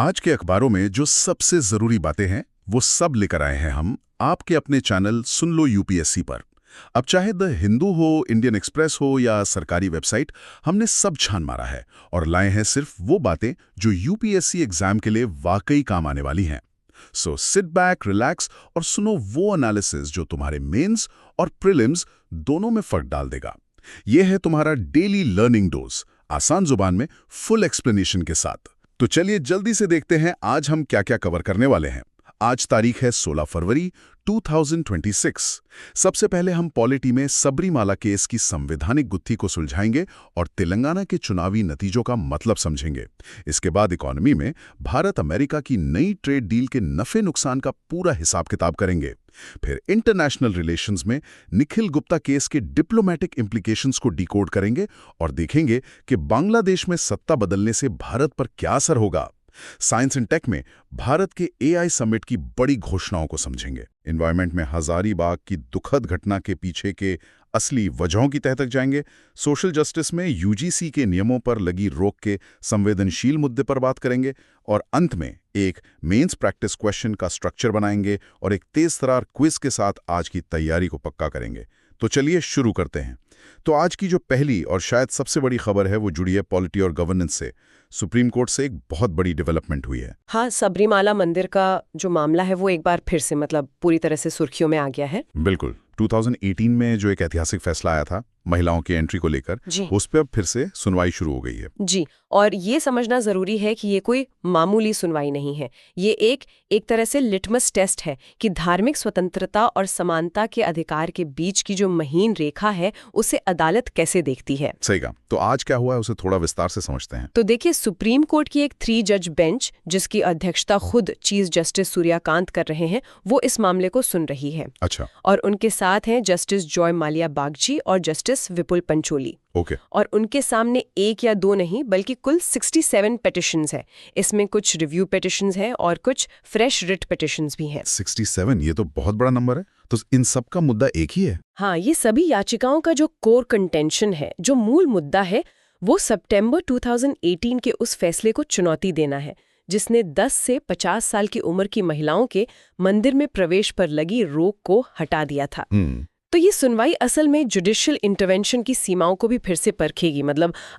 आज के अखबारों में जो सबसे जरूरी बातें हैं वो सब लेकर आए हैं हम आपके अपने चैनल सुन लो यूपीएससी पर। अब चाहे द हिंदू हो, इंडियन एक्सप्रेस हो या सरकारी वेबसाइट, हमने सब छान मारा है और लाए हैं सिर्फ वो बातें जो यूपीएससी एग्जाम के लिए वाकई काम आने वाली हैं। सो सिट बैक, रिलैक्स और सुनो वो एनालिसिस जो तुम्हारे मेंस और प्रीलिम्स दोनों में फर्क डाल देगा। ये है तुम्हारा डेली लर्निंग डोज, आसान जुबान में फुल एक्सप्लेनेशन के साथ। तो चलिए जल्दी से देखते हैं आज हम क्या क्या कवर करने वाले हैं। आज तारीख है 16 फरवरी 2026। सबसे पहले हम पॉलिटी में सबरीमाला केस की संवैधानिक गुत्थी को सुलझाएंगे और तेलंगाना के चुनावी नतीजों का मतलब समझेंगे। इसके बाद इकोनॉमी में भारत अमेरिका की नई ट्रेड डील के नफे नुकसान का पूरा हिसाब किताब करेंगे। फिर इंटरनेशनल रिलेशंस में निखिल गुप्ता केस के डिप्लोमेटिक इंप्लीकेशंस को डिकोड करेंगे और देखेंगे कि बांग्लादेश में सत्ता बदलने से भारत पर क्या असर होगा। साइंस एंड टेक में भारत के एआई समिट की बड़ी घोषणाओं को समझेंगे। एनवायरनमेंट में हजारीबाग की दुखद घटना के पीछे के असली वजहों की तह तक जाएंगे। सोशल जस्टिस में यूजीसी के नियमों पर लगी रोक के संवेदनशील मुद्दे पर बात करेंगे और अंत में एक मेंस प्रैक्टिस क्वेश्चन का स्ट्रक्चर बनाएंगे और एक तेज तरार क्विज के साथ आज की तैयारी को पक्का करेंगे। तो चलिए शुरू करते हैं। तो आज की जो पहली और शायद सबसे बड़ी खबर है वो जुड़ी है पॉलिटी और गवर्नेंस से। सुप्रीम कोर्ट से एक बहुत बड़ी डेवलपमेंट हुई है। हाँ, सबरीमाला मंदिर का जो मामला है वो एक बार फिर से पूरी तरह से सुर्खियों में आ गया है। बिल्कुल। 2018 में जो एक ऐतिहासिक फैसला आया था महिलाओं की एंट्री को लेकर, उस पर अब फिर से सुनवाई शुरू हो गई है। जी, और ये समझना जरूरी है कि ये कोई मामूली सुनवाई नहीं है। ये एक तरह से लिटमस टेस्ट है कि धार्मिक स्वतंत्रता और समानता के अधिकार के बीच की जो महीन रेखा है उसे अदालत कैसे देखती है। सही कहा। तो आज क्या हुआ है उसे थोड़ा विस्तार से समझते हैं। तो देखिए, सुप्रीम कोर्ट की एक 3 जज बेंच जिसकी अध्यक्षता खुद चीफ जस्टिस सूर्यकांत कर रहे हैं, वो इस मामले को सुन रही है। अच्छा। और उनके साथ हैं जस्टिस जॉय माल्या बागची और जस्टिस विपुल पंचोली। ओके। और उनके सामने 1 या 2 नहीं बल्कि कुल 67 पिटिशंस है। इसमें कुछ रिव्यू पिटिशंस हैं और कुछ फ्रेश रिट पिटिशंस भी हैं। 67, ये तो बहुत बड़ा नंबर है। तो इन सब का मुद्दा एक ही है? हाँ, ये सभी याचिकाओं का जो कोर कंटेंशन है, जो मूल मुद्दा है, वो सितंबर 2018 के उस फैसले को चुनौती देना है जिसने 10 से 50 साल की उम्र की महिलाओं के मंदिर में प्रवेश पर लगी रोक को हटा दिया था। तो ये सुनवाई असल में जुडिशियल इंटरवेंशन की सीमाओं को भी फिर से परखेगी।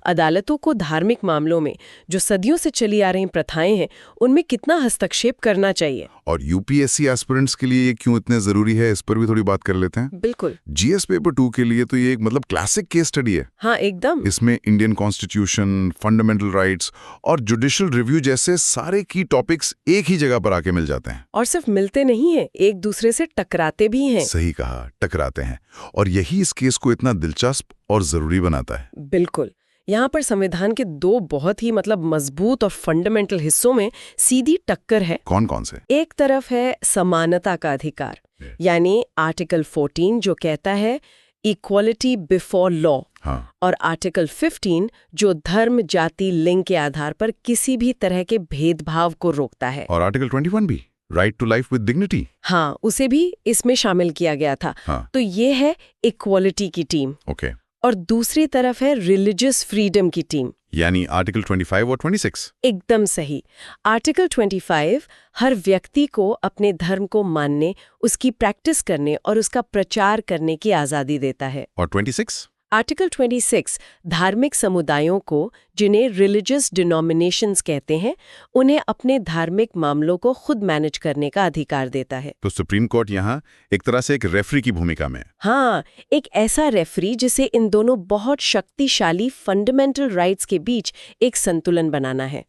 अदालतों को धार्मिक मामलों में जो सदियों से चली आ रही प्रथाएं हैं उनमें कितना हस्तक्षेप करना चाहिए। और यूपीएससी एस्पिरेंट्स के लिए ये क्यों इतने जरूरी है, इस पर भी थोड़ी बात कर लेते हैं। बिल्कुल। जीएस पेपर 2 के लिए तो ये एक क्लासिक केस स्टडी है। हाँ, एकदम। इसमें इंडियन कॉन्स्टिट्यूशन, फंडामेंटल राइट्स और जुडिशियल रिव्यू जैसे सारे की टॉपिक्स एक ही जगह पर आके मिल जाते हैं। और सिर्फ मिलते नहीं है, एक दूसरे से टकराते भी हैं। सही कहा, टकराते हैं। और यही इस केस को इतना दिलचस्प और जरूरी बनाता है। बिल्कुल। यहाँ पर संविधान के 2 बहुत ही मजबूत और फंडामेंटल हिस्सों में सीधी टक्कर है। कौन कौन से? एक तरफ है समानता का अधिकार, यानी आर्टिकल 14 जो कहता है इक्वालिटी बिफोर लॉ। हाँ। और आर्टिकल 15 जो धर्म, जाति, लिंग के आधार पर किसी भी तरह के भेदभाव को रोकता है। और आर्टिकल 21 भी, right to life with dignity. हाँ, उसे भी इसमें शामिल किया गया था। हाँ। तो ये है इक्वालिटी की टीम। ओके। और दूसरी तरफ है रिलीजियस फ्रीडम की टीम, यानी आर्टिकल 25 और 26। एकदम सही। आर्टिकल 25 हर व्यक्ति को अपने धर्म को मानने, उसकी प्रैक्टिस करने और उसका प्रचार करने की आजादी देता है। और 26? आर्टिकल 26 धार्मिक समुदायों को, जिन्हें रिलीजियस डिनोमिनेशंस कहते हैं, उन्हें अपने धार्मिक मामलों को खुद मैनेज करने का अधिकार देता है। तो सुप्रीम कोर्ट यहाँ एक तरह से एक रेफरी की भूमिका में। हाँ, एक ऐसा रेफरी जिसे इन दोनों बहुत शक्तिशाली फंडामेंटल राइट्स के बीच एक संतुलन बनाना है।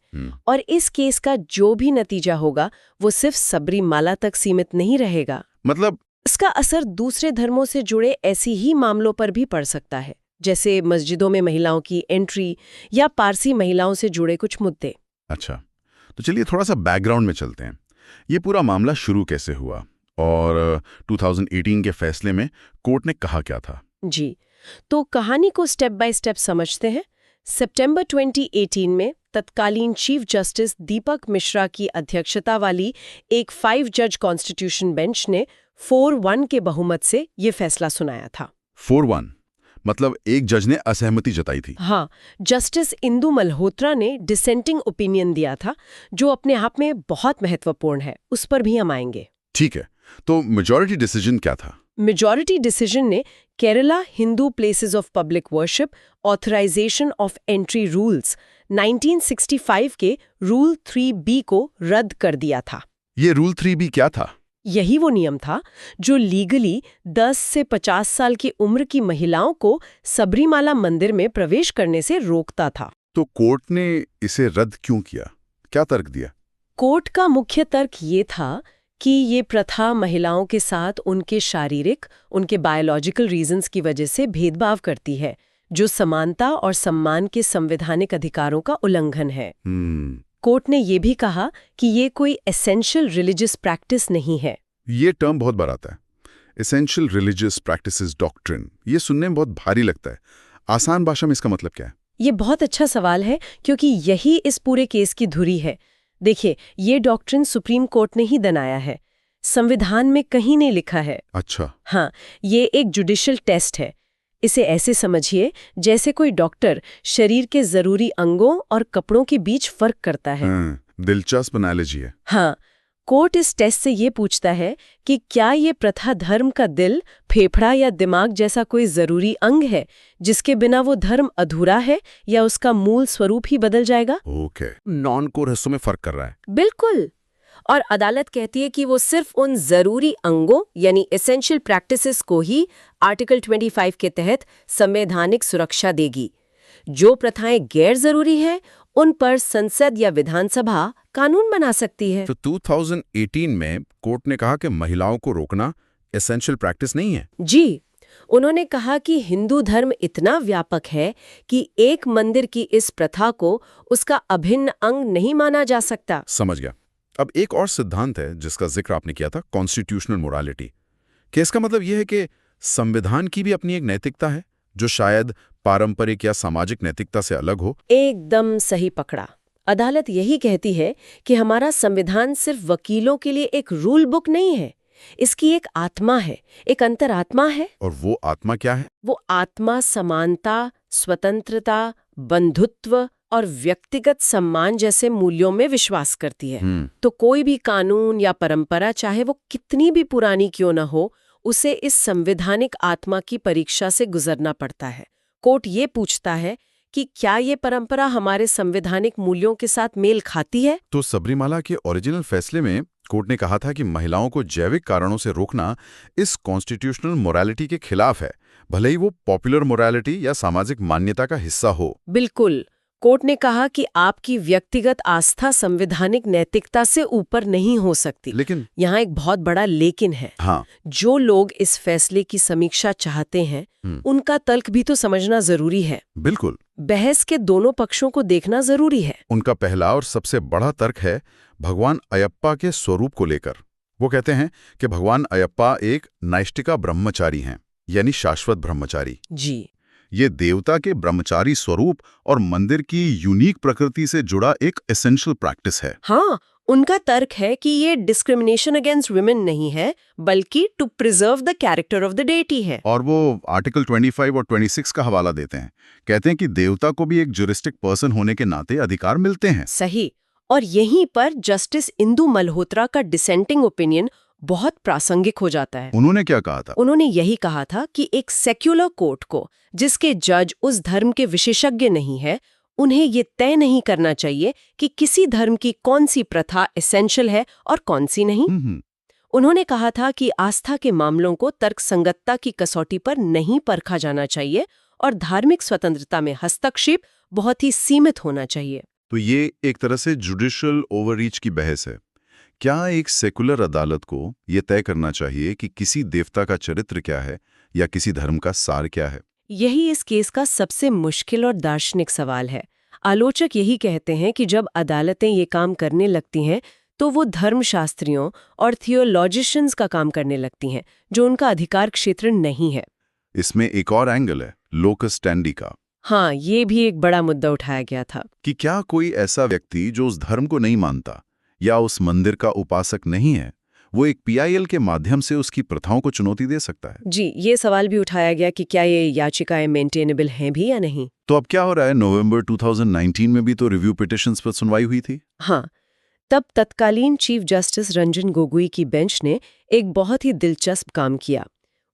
और इस केस का जो भी नतीजा होगा वो सिर्फ सबरीमाला तक सीमित नहीं रहेगा। इसका असर दूसरे धर्मों से जुड़े ऐसी ही मामलों पर भी पड़ सकता है, जैसे मस्जिदों में महिलाओं की एंट्री या पारसी महिलाओं से जुड़े कुछ मुद्दे। अच्छा, तो चलिए थोड़ा सा बैकग्राउंड में चलते हैं। ये पूरा मामला शुरू कैसे हुआ और 2018 के फैसले में कोर्ट ने कहा क्या था? जी, तो कहानी को स्टेप बाय स्टेप समझते हैं। सितंबर 2018 में तत्कालीन चीफ जस्टिस दीपक मिश्रा की अध्यक्षता वाली एक 5 जज कॉन्स्टिट्यूशन बेंच ने 4-1 के बहुमत से ये फैसला सुनाया था। 4-1 मतलब एक जज ने असहमति जताई थी। हाँ, जस्टिस इंदु मल्होत्रा ने डिसेंटिंग ओपिनियन दिया था, जो अपने आप में बहुत महत्वपूर्ण है। उस पर भी हम आएंगे। ठीक है, तो मेजॉरिटी डिसीजन क्या था? मेजॉरिटी डिसीजन ने Kerala Hindu places of public worship authorization of entry rules 1965 के रूल 3B को रद्द कर दिया था। ये रूल 3B क्या था? यही वो नियम था जो लीगली 10 से 50 साल की उम्र की महिलाओं को सबरीमाला मंदिर में प्रवेश करने से रोकता था। तो कोर्ट ने इसे रद्द क्यों किया? क्या तर्क दिया? कोर्ट का मुख्य तर्क ये था कि ये प्रथा महिलाओं के साथ उनके शारीरिक, उनके बायोलॉजिकल रीजंस की वजह से भेदभाव करती है, जो समानता और सम्मान के संवैधानिक अधिकारों का उल्लंघन है। कोर्ट ने ये भी कहा कि ये कोई एसेंशियल रिलीजियस प्रैक्टिस नहीं है। ये टर्म बहुत बार आता है, एसेंशियल रिलीजियस प्रैक्टिसेस डॉक्ट्रिन। ये सुनने में बहुत भारी लगता है। आसान भाषा में इसका मतलब क्या है? ये बहुत अच्छा सवाल है, क्योंकि यही इस पूरे केस की धुरी है। देखिए, ये डॉक्ट्रिन सुप्रीम कोर्ट ने ही बनाया है, संविधान में कहीं नहीं लिखा है। अच्छा। हाँ, ये एक जुडिशियल टेस्ट है। इसे ऐसे समझिए जैसे कोई डॉक्टर शरीर के जरूरी अंगों और कपड़ों के बीच फर्क करता है। दिलचस्प एनालॉजी है। हाँ, कोर्ट इस टेस्ट से ये पूछता है कि क्या ये प्रथा धर्म का दिल, फेफड़ा या दिमाग जैसा कोई जरूरी अंग है, जिसके बिना वो धर्म अधूरा है या उसका मूल स्वरूप ही बदल जाएगा। ओके, नॉन कोर हिस्सों में फर्क कर रहा है। बिल्कुल। और अदालत कहती है कि वो सिर्फ उन जरूरी अंगों यानी एसेंशियल प्रैक्टिसेस को ही आर्टिकल 25 के तहत संवैधानिक सुरक्षा देगी। जो प्रथाएं गैर जरूरी हैं, उन पर संसद या विधानसभा कानून बना सकती है। तो 2018 में कोर्ट ने कहा कि महिलाओं को रोकना एसेंशियल प्रैक्टिस नहीं है। जी, उन्होंने कहा कि हिंदू धर्म इतना व्यापक है कि एक मंदिर की इस प्रथा को उसका अभिन्न अंग नहीं माना जा सकता। समझ गया। अब एक और सिद्धांत है जिसका जिक्र आपने किया था, कॉन्स्टिट्यूशनल मोरालिटी। केस का मतलब यह है कि संविधान की भी अपनी एक नैतिकता है जो शायद पारंपरिक या सामाजिक नैतिकता से अलग हो। एकदम सही पकड़ा। अदालत यही कहती है कि हमारा संविधान सिर्फ वकीलों के लिए एक रूल बुक नहीं है, इसकी एक आत्मा है, एक अंतरात्मा है। और वो आत्मा क्या है? वो आत्मा समानता, स्वतंत्रता, बंधुत्व और व्यक्तिगत सम्मान जैसे मूल्यों में विश्वास करती है। तो कोई भी कानून या परंपरा, चाहे वो कितनी भी पुरानी क्यों न हो, उसे इस संवैधानिक आत्मा की परीक्षा से गुजरना पड़ता है। कोर्ट ये पूछता है कि क्या ये परंपरा हमारे संवैधानिक मूल्यों के साथ मेल खाती है। तो सबरीमाला के ओरिजिनल फैसले में कोर्ट ने कहा था कि महिलाओं को जैविक कारणों से रोकना इस कॉन्स्टिट्यूशनल मोरालिटी के खिलाफ है, भले ही वो पॉपुलर मोरालिटी या सामाजिक मान्यता का हिस्सा हो। बिल्कुल। कोर्ट ने कहा कि आपकी व्यक्तिगत आस्था संवैधानिक नैतिकता से ऊपर नहीं हो सकती। लेकिन यहाँ एक बहुत बड़ा लेकिन है। हाँ, जो लोग इस फैसले की समीक्षा चाहते हैं, उनका तर्क भी तो समझना जरूरी है। बिल्कुल। बहस के दोनों पक्षों को देखना जरूरी है। उनका पहला और सबसे बड़ा तर्क है भगवान अयप्पा के स्वरूप को लेकर। वो कहते हैं कि भगवान अयप्पा एक नैष्टिका ब्रह्मचारी हैं, यानी शाश्वत ब्रह्मचारी। जी, ये देवता के ब्रह्मचारी स्वरूप और मंदिर की यूनिक प्रकृति से जुड़ा एक एसेंशियल प्रैक्टिस है। हाँ, उनका तर्क है कि ये डिस्क्रिमिनेशन अगेंस्ट वुमेन नहीं है, बल्कि to preserve the character of the deity है। और वो आर्टिकल 25 और 26 का हवाला देते हैं। कहते हैं कि देवता को भी एक ज्यूरिस्टिक पर्सन होने के नाते अधिकार मिलते हैं। सही। और यहीं पर जस्टिस इंदु मल्होत्रा का डिसेंटिंग ओपिनियन बहुत प्रासंगिक हो जाता है। उन्होंने क्या कहा था? उन्होंने यही कहा था कि एक सेक्युलर कोर्ट को, जिसके जज उस धर्म के विशेषज्ञ नहीं है, उन्हें ये तय नहीं करना चाहिए कि किसी धर्म की कौन सी प्रथा एसेंशियल है और कौन सी नहीं। उन्होंने कहा था कि आस्था के मामलों को तर्कसंगतता की कसौटी पर नहीं परखा जाना चाहिए और धार्मिक स्वतंत्रता में हस्तक्षेप बहुत ही सीमित होना चाहिए। तो ये एक तरह से जुडिशियल ओवररीच की बहस है। क्या एक सेकुलर अदालत को ये तय करना चाहिए कि किसी देवता का चरित्र क्या है या किसी धर्म का सार क्या है? यही इस केस का सबसे मुश्किल और दार्शनिक सवाल है। आलोचक यही कहते हैं कि जब अदालतें ये काम करने लगती हैं, तो वो धर्मशास्त्रियों और थियोलॉजिशियंस का काम करने लगती हैं, जो उनका अधिकार क्षेत्र नहीं है। इसमें एक और एंगल है, लोकस स्टैंडी का। हाँ, ये भी एक बड़ा मुद्दा उठाया गया था कि क्या कोई ऐसा व्यक्ति जो उस धर्म को नहीं मानता या उस मंदिर का उपासक नहीं है, वो एक PIL के माध्यम से उसकी प्रथाओं को चुनौती दे सकता है। जी, ये सवाल भी उठाया गया कि क्या ये याचिकाएं मेंटेनेबल हैं भी या नहीं। तो अब क्या हो रहा है? नवंबर 2019 में भी तो रिव्यू पिटिशंस पर सुनवाई हुई थी। हाँ, तब तत्कालीन चीफ जस्टिस रंजन गोगोई की बेंच ने एक बहुत ही दिलचस्प काम किया।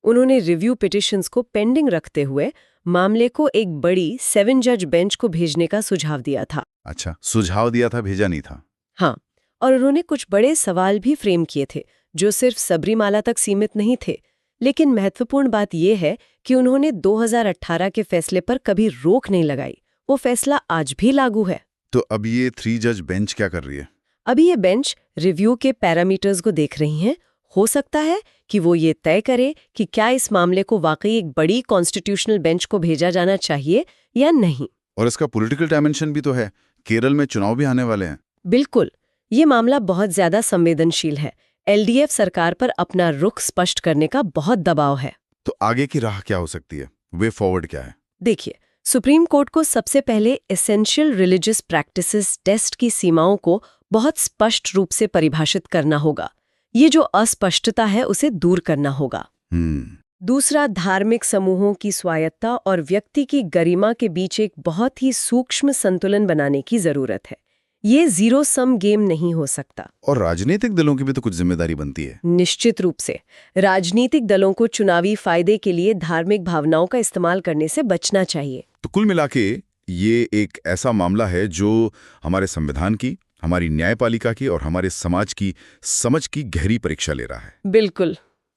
उन्होंने रिव्यू पिटिशंस को पेंडिंग रखते हुए मामले को एक बड़ी 7 जज बेंच को भेजने का सुझाव दिया था। अच्छा, सुझाव दिया था, भेजा नहीं था। हाँ, और उन्होंने कुछ बड़े सवाल भी फ्रेम किए थे जो सिर्फ सबरीमाला तक सीमित नहीं थे। लेकिन महत्वपूर्ण बात यह है कि उन्होंने 2018 के फैसले पर कभी रोक नहीं लगाई। वो फैसला आज भी लागू है। तो अब ये 3 जज बेंच क्या कर रही है? अभी ये बेंच रिव्यू के पैरामीटर्स को देख रही हैं। हो सकता है कि वो ये तय करे कि क्या इस मामले को वाकई एक बड़ी कॉन्स्टिट्यूशनल बेंच को भेजा जाना चाहिए या नहीं। और इसका पॉलिटिकल डायमेंशन भी तो है। केरल में चुनाव भी आने वाले हैं। बिल्कुल, ये मामला बहुत ज्यादा संवेदनशील है। LDF सरकार पर अपना रुख स्पष्ट करने का बहुत दबाव है। तो आगे की राह क्या हो सकती है? वे फॉरवर्ड क्या है? देखिए, सुप्रीम कोर्ट को सबसे पहले एसेंशियल रिलीजियस प्रैक्टिसेस टेस्ट की सीमाओं को बहुत स्पष्ट रूप से परिभाषित करना होगा। ये जो अस्पष्टता है उसे दूर करना होगा। दूसरा, धार्मिक समूहों की स्वायत्तता और व्यक्ति की गरिमा के बीच एक बहुत ही सूक्ष्म संतुलन बनाने की जरूरत है। ये जीरो सम गेम नहीं हो सकता। और राजनीतिक दलों की भी तो कुछ जिम्मेदारी बनती है। निश्चित रूप से राजनीतिक दलों को चुनावी फायदे के लिए धार्मिक भावनाओं का इस्तेमाल करने से बचना चाहिए। तो कुल मिला के ये एक ऐसा मामला है जो हमारे संविधान की, हमारी न्यायपालिका की और हमारे समाज की समझ की गहरी परीक्षा ले रहा है। बिल्कुल,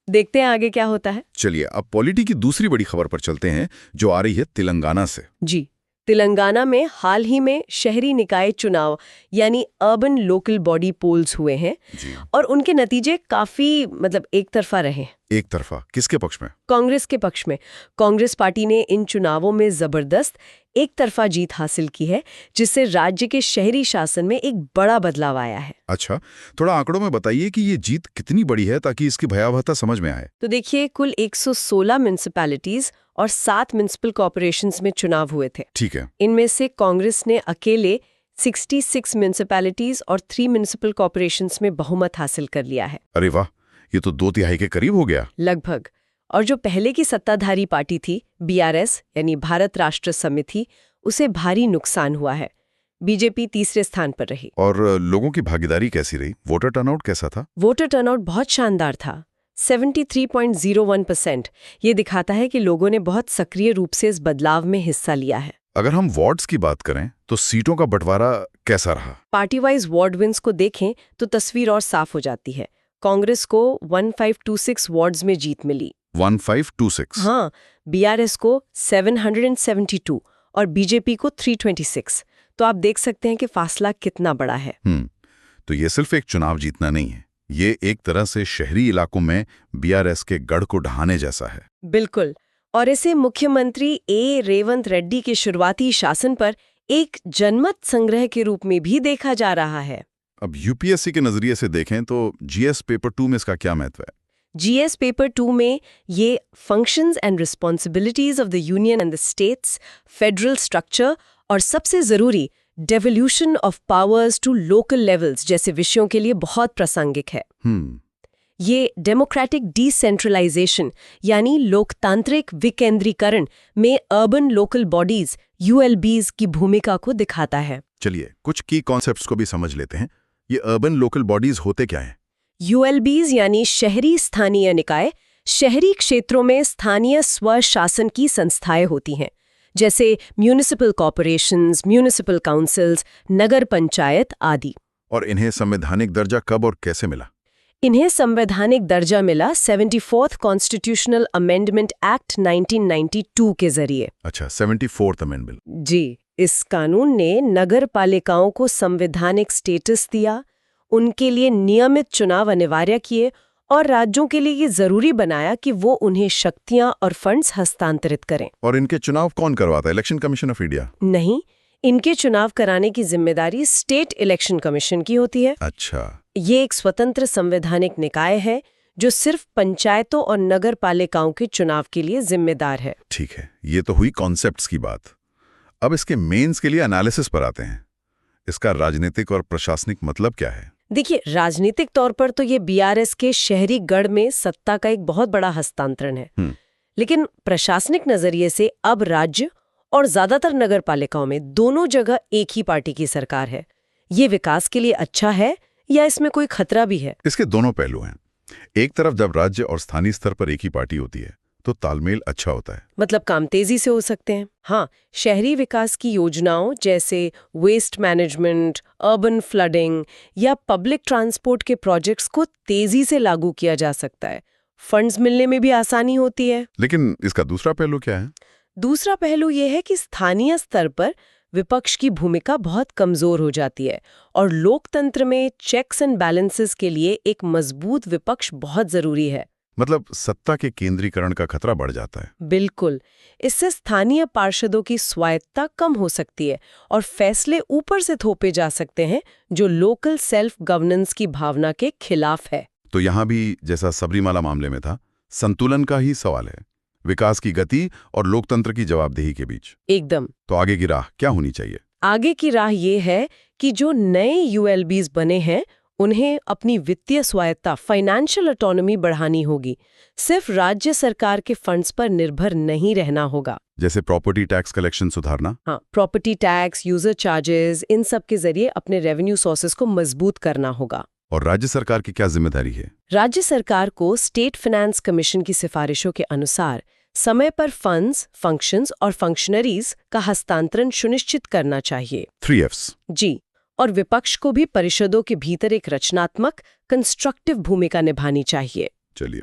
देखते हैं आगे क्या होता है। चलिए अब पॉलिटी की दूसरी बड़ी खबर पर चलते हैं जो आ रही है तेलंगाना से। जी, तेलंगाना में हाल ही में शहरी निकाय चुनाव यानी अर्बन लोकल बॉडी पोल्स हुए हैं और उनके नतीजे काफी एक तरफा रहे। एक तरफा? किसके पक्ष में? कांग्रेस के पक्ष में। कांग्रेस पार्टी ने इन चुनावों में जबरदस्त एक तरफा जीत हासिल की है, जिससे राज्य के शहरी शासन में एक बड़ा बदलाव आया है। अच्छा, थोड़ा आंकड़ों में बताइए कि ये जीत कितनी बड़ी है ताकि इसकी भयावहता समझ में आए। तो देखिए, कुल 116 म्युनिसिपैलिटीज और 7 म्युनिसिपल कॉर्पोरेशंस में चुनाव हुए थे। ठीक है। इनमें से कांग्रेस ने अकेले 66 म्युनिसिपैलिटीज और 3 म्युनिसिपल कॉर्पोरेशंस में बहुमत हासिल कर लिया है। अरे वाह, ये तो 2/3 के करीब हो गया लगभग। और जो पहले की सत्ताधारी पार्टी थी BRS यानी भारत राष्ट्र समिति, उसे भारी नुकसान हुआ है। बीजेपी तीसरे स्थान पर रही। और लोगों की भागीदारी कैसी रही? वोटर टर्नआउट कैसा था? वोटर टर्नआउट बहुत शानदार था, 73.01%। ये दिखाता है कि लोगों ने बहुत सक्रिय रूप से इस बदलाव में हिस्सा लिया है। अगर हम वार्ड्स की बात करें तो सीटों का बंटवारा कैसा रहा? पार्टी वाइज वार्ड विंस को देखें तो तस्वीर और साफ हो जाती है। कांग्रेस को 1526 वार्ड्स में जीत मिली। 1526? हाँ, BRS को 772 और बीजेपी को 326। तो आप देख सकते हैं कि फासला कितना बड़ा है। तो ये सिर्फ एक चुनाव जीतना नहीं है, ये एक तरह से शहरी इलाकों में BRS के गढ़ को ढहाने जैसा है। बिल्कुल, और इसे मुख्यमंत्री रेवंत रेड्डी के शुरुआती शासन पर एक जनमत संग्रह के रूप में भी देखा जा रहा है। अब UPSC के नजरिए से देखें तो GS पेपर 2 में इसका क्या महत्व है? GS पेपर 2 में ये functions and responsibilities of the union and the states, federal structure और सबसे जरूरी devolution of powers to local levels जैसे विषयों के लिए बहुत प्रासंगिक है। ये डेमोक्रेटिक डिसेंट्रलाइजेशन यानी लोकतांत्रिक विकेंद्रीकरण में अर्बन लोकल बॉडीज ULBs की भूमिका को दिखाता है। चलिए कुछ की कॉन्सेप्ट्स को भी समझ लेते हैं। ये अर्बन लोकल बॉडीज होते क्या हैं? ULBs यानी शहरी स्थानीय निकाय, शहरी क्षेत्रों में स्थानीय स्वशासन की संस्थाएं होती हैं, जैसे म्यूनिसिपल कॉर्पोरेशंस, म्यूनिसिपल काउंसिल्स, नगर पंचायत आदि। और इन्हें संवैधानिक दर्जा कब और कैसे मिला? इन्हें संवैधानिक दर्जा मिला 74th कॉन्स्टिट्यूशनल अमेंडमेंट एक्ट 1992 के जरिए। अच्छा, 74th अमेंडमेंट। जी, इस कानून ने नगर पालिकाओं को संवैधानिक स्टेटस दिया, उनके लिए नियमित चुनाव अनिवार्य किए और राज्यों के लिए ये जरूरी बनाया कि वो उन्हें शक्तियां और फंड्स हस्तांतरित करें। और इनके चुनाव कौन करवाता है? Election commission of India? नहीं, इनके चुनाव कराने की जिम्मेदारी स्टेट इलेक्शन कमीशन की होती है। अच्छा। ये एक स्वतंत्र संवैधानिक निकाय है जो सिर्फ पंचायतों और नगर पालिकाओं के चुनाव के लिए जिम्मेदार है। ठीक है, ये तो हुई कॉन्सेप्ट्स की बात। अब इसके मेंस के लिए एनालिसिस पर आते हैं। इसका राजनीतिक और प्रशासनिक मतलब क्या है? देखिए, राजनीतिक तौर पर तो ये बीआरएस के शहरी गढ़ में सत्ता का एक बहुत बड़ा हस्तांतरण है। लेकिन प्रशासनिक नजरिए से अब राज्य और ज्यादातर नगर पालिकाओं में दोनों जगह एक ही पार्टी की सरकार है। ये विकास के लिए अच्छा है या इसमें कोई खतरा भी है? इसके दोनों पहलू हैं। एक तरफ जब राज्य और स्थानीय स्तर पर एक ही पार्टी होती है तो तालमेल अच्छा होता है। मतलब काम तेजी से हो सकते हैं। हाँ, शहरी विकास की योजनाओं जैसे वेस्ट मैनेजमेंट, अर्बन फ्लडिंग या पब्लिक ट्रांसपोर्ट के प्रोजेक्ट्स को तेजी से लागू किया जा सकता है। फंड्स मिलने में भी आसानी होती है। लेकिन इसका दूसरा पहलू क्या है? दूसरा पहलू यह है कि स्थानीय स्तर पर विपक्ष की भूमिका बहुत कमजोर हो जाती है और लोकतंत्र में चेक्स एंड बैलेंसेस के लिए एक मजबूत विपक्ष बहुत जरूरी है। मतलब सत्ता के केंद्रीकरण का खतरा बढ़ जाता है। बिल्कुल। इससे स्थानीय पार्षदों की स्वायत्तता कम हो सकती है और फैसले ऊपर से थोपे जा सकते हैं जो लोकल सेल्फ गवर्नेंस की भावना के खिलाफ है। तो यहाँ भी जैसा सबरीमाला मामले में था, संतुलन का ही सवाल है, विकास की गति और लोकतंत्र की जवाबदेही के बीच। एकदम। तो आगे की राह क्या होनी चाहिए? आगे की राह ये है कि जो नए यूएलबीज बने हैं उन्हें अपनी वित्तीय स्वायत्तता, फाइनेंशियल ऑटोनॉमी बढ़ानी होगी। सिर्फ राज्य सरकार के फंड्स पर निर्भर नहीं रहना होगा। जैसे प्रॉपर्टी टैक्स कलेक्शन सुधारना। हाँ, प्रॉपर्टी टैक्स, यूजर चार्जेस, इन सब के जरिए अपने रेवेन्यू सोर्सेस को मजबूत करना होगा। और राज्य सरकार की क्या जिम्मेदारी है? राज्य सरकार को स्टेट फाइनेंस कमीशन की सिफारिशों के अनुसार समय पर फंड्स, फंक्शंस और फंक्शनरीज का हस्तांतरण सुनिश्चित करना चाहिए। 3Fs। जी। और विपक्ष को भी परिषदों के भीतर एक रचनात्मक, कंस्ट्रक्टिव भूमिका निभानी चाहिए। चलिए,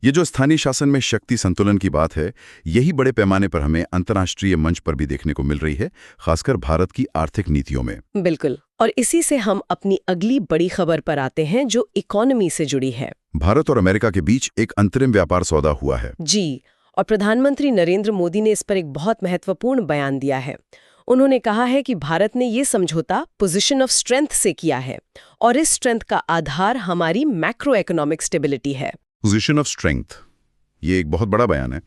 ये जो स्थानीय शासन में शक्ति संतुलन की बात है, यही बड़े पैमाने पर हमें अंतर्राष्ट्रीय मंच पर भी देखने को मिल रही है, खासकर भारत की आर्थिक नीतियों में। बिल्कुल। और इसी से हम अपनी अगली बड़ी खबर पर आते हैं जो इकोनॉमी से जुड़ी है। भारत और अमेरिका के बीच एक अंतरिम व्यापार सौदा हुआ है। जी। और प्रधानमंत्री नरेंद्र मोदी ने इस पर एक बहुत महत्वपूर्ण बयान दिया है। उन्होंने कहा है कि भारत ने ये समझौता पोजीशन ऑफ स्ट्रेंथ से किया है और इस स्ट्रेंथ का आधार हमारी मैक्रो इकोनॉमिक स्टेबिलिटी है। पोजीशन ऑफ स्ट्रेंथ, ये एक बहुत बड़ा बयान है।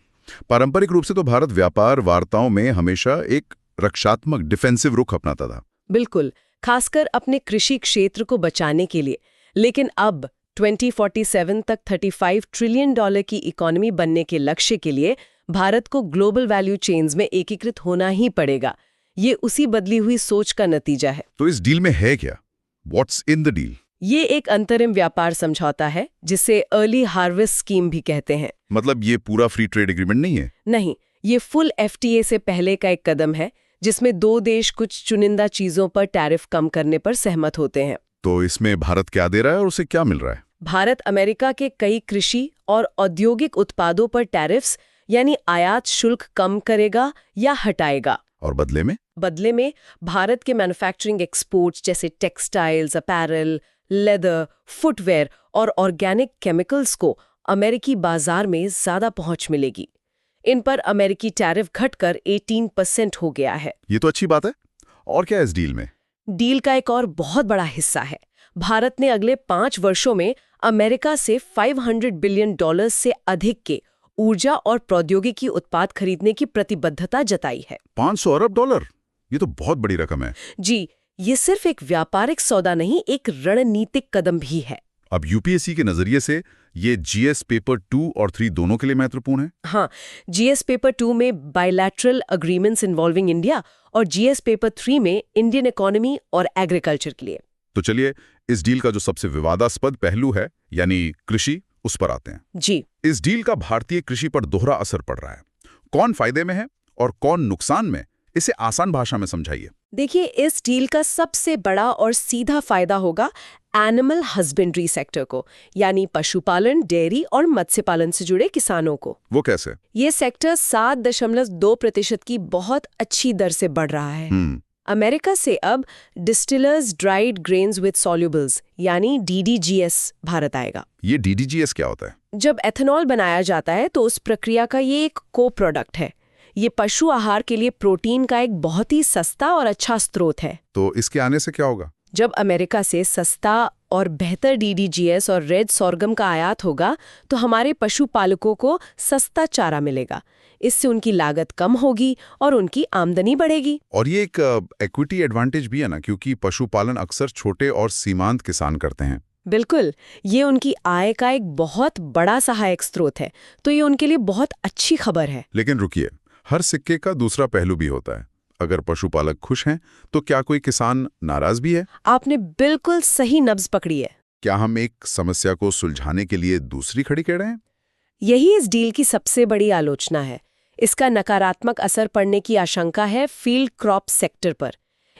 पारंपरिक रूप से तो भारत व्यापार वार्ताओं में हमेशा एक रक्षात्मक, डिफेंसिव रुख अपनाता था। बिल्कुल, खासकर अपने कृषि क्षेत्र को बचाने के लिए। लेकिन अब 2047 तक $35 ट्रिलियन की इकोनॉमी बनने के लक्ष्य के लिए भारत को ग्लोबल वैल्यू चेन्स में एकीकृत होना ही पड़ेगा। ये उसी बदली हुई सोच का नतीजा है। तो इस डील में है क्या? What's in the deal? ये एक अंतरिम व्यापार समझौता है जिसे अर्ली हार्वेस्ट स्कीम भी कहते हैं। मतलब ये पूरा फ्री ट्रेड एग्रीमेंट नहीं है? नहीं, ये फुल एफटीए से पहले का एक कदम है जिसमें दो देश कुछ चुनिंदा चीजों पर टैरिफ कम करने पर सहमत होते हैं। तो इसमें भारत क्या दे रहा है और उसे क्या मिल रहा है? भारत अमेरिका के कई कृषि और औद्योगिक उत्पादों पर टैरिफ्स यानी आयात शुल्क कम करेगा या हटाएगा। और बदले में भारत के मैन्युफैक्चरिंग एक्सपोर्ट्स जैसे टेक्सटाइल्स, अपैरल, लेदर, फुटवेयर और ऑर्गेनिक केमिकल्स को अमेरिकी बाजार में ज्यादा पहुंच मिलेगी। इन पर अमेरिकी टैरिफ घटकर 18% हो गया है। ये तो अच्छी बात है। और क्या है इस डील में? डील का एक और बहुत बड़ा हिस्सा है, भारत ने अगले 5 वर्षों में अमेरिका से $500 बिलियन से अधिक के ऊर्जा और प्रौद्योगिकी उत्पाद खरीदने की प्रतिबद्धता जताई है। $500 अरब? ये तो बहुत बड़ी रकम है। जी, ये सिर्फ एक व्यापारिक सौदा नहीं, एक रणनीतिक कदम भी है। अब यूपीएससी के नजरिए से ये जीएस पेपर 2 और 3 दोनों के लिए महत्वपूर्ण है। हाँ, जीएस पेपर 2 में बायलैटरल अग्रीमेंट्स इन्वॉल्विंग इंडिया और जीएस पेपर 3 में इंडियन इकोनॉमी और एग्रीकल्चर के लिए। तो चलिए, इस डील का जो सबसे विवादास्पद पहलू है यानी कृषि, उस पर आते हैं। जी। इस डील का भारतीय कृषि पर दोहरा असर पड़ रहा है। कौन फायदे में है और कौन नुकसान में, इसे आसान भाषा में समझाइए। देखिए, इस डील का सबसे बड़ा और सीधा फायदा होगा एनिमल हस्बेंड्री सेक्टर को, यानी पशुपालन, डेयरी और मत्स्य पालन से जुड़े किसानों को। वो कैसे? ये सेक्टर 7.2% की बहुत अच्छी दर से बढ़ रहा है। अमेरिका से अब डिस्टिलर्स ड्राइड ग्रेन्स विद सॉल्युबल्स यानी DDGS भारत आएगा। ये DDGS क्या होता है? जब एथेनॉल बनाया जाता है तो उस प्रक्रिया का ये एक को प्रोडक्ट है। ये पशु आहार के लिए प्रोटीन का एक बहुत ही सस्ता और अच्छा स्रोत है। तो इसके आने से क्या होगा? जब अमेरिका से सस्ता और बेहतर DDGS और रेड सोर्गम का आयात होगा तो हमारे पशुपालकों को सस्ता चारा मिलेगा। इससे उनकी लागत कम होगी और उनकी आमदनी बढ़ेगी। और ये एक इक्विटी एडवांटेज भी है ना, क्योंकि पशुपालन अक्सर छोटे और सीमांत किसान करते हैं। बिल्कुल, ये उनकी आय का एक बहुत बड़ा सहायक स्रोत है, तो ये उनके लिए बहुत अच्छी खबर है। लेकिन रुकिए, हर सिक्के का दूसरा पहलू भी होता है। अगर पशुपालक खुश हैं तो क्या कोई किसान नाराज भी है? आपने बिल्कुल सही नब्ज पकड़ी है। क्या हम एक समस्या को सुलझाने के लिए दूसरी खड़ी कर रहे हैं? यही इस डील की सबसे बड़ी आलोचना है। इसका नकारात्मक असर पड़ने की आशंका है फील्ड क्रॉप सेक्टर पर,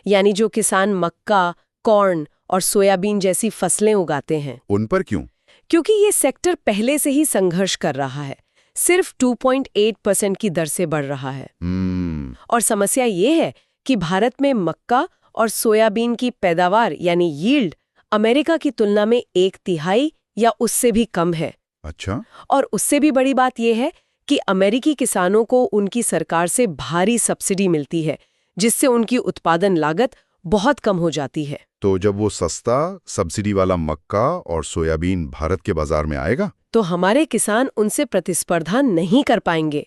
यानी जो किसान मक्का, कॉर्न और सोयाबीन जैसी फसलें उगाते हैं। उन पर क्यों? क्योंकि ये सेक्टर पहले से ही संघर्ष कर रहा है, सिर्फ 2.8% की दर से बढ़ रहा है। और समस्या ये है कि भारत में मक्का और सोयाबीन की पैदावार यानी यील्ड अमेरिका की तुलना में 1/3 या उससे भी कम है। अच्छा। और उससे भी बड़ी बात यह है कि अमेरिकी किसानों को उनकी सरकार से भारी सब्सिडी मिलती है, जिससे उनकी उत्पादन लागत बहुत कम हो जाती है। तो जब वो सस्ता सब्सिडी वाला मक्का और सोयाबीन भारत के बाजार में आएगा, तो हमारे किसान उनसे प्रतिस्पर्धा नहीं कर पाएंगे।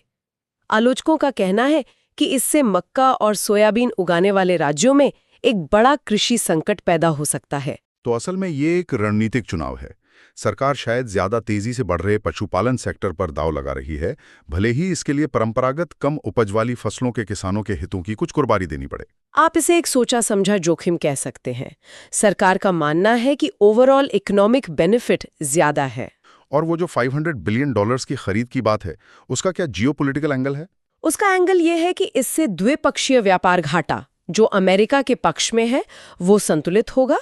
आलोचकों का कहना है कि इससे मक्का और सोयाबीन उगाने वाले राज्यों में एक बड़ा कृषि संकट पैदा हो सकता है। तो असल में ये एक रणनीतिक चुनाव है। सरकार शायद ज्यादा तेजी से बढ़ रहे पशुपालन सेक्टर पर दांव लगा रही है, भले ही इसके लिए परंपरागत कम उपज वाली फसलों के किसानों के हितों की कुछ कुर्बानी देनी पड़े। आप इसे एक सोचा समझा जोखिम कह सकते हैं। सरकार का मानना है कि ओवरऑल इकोनॉमिक बेनिफिट ज्यादा है। और वो जो $500 बिलियन की खरीद की बात है, उसका क्या जियोपॉलिटिकल एंगल है? उसका एंगल ये है कि इससे द्विपक्षीय व्यापार घाटा, जो अमेरिका के पक्ष में है, वो संतुलित होगा।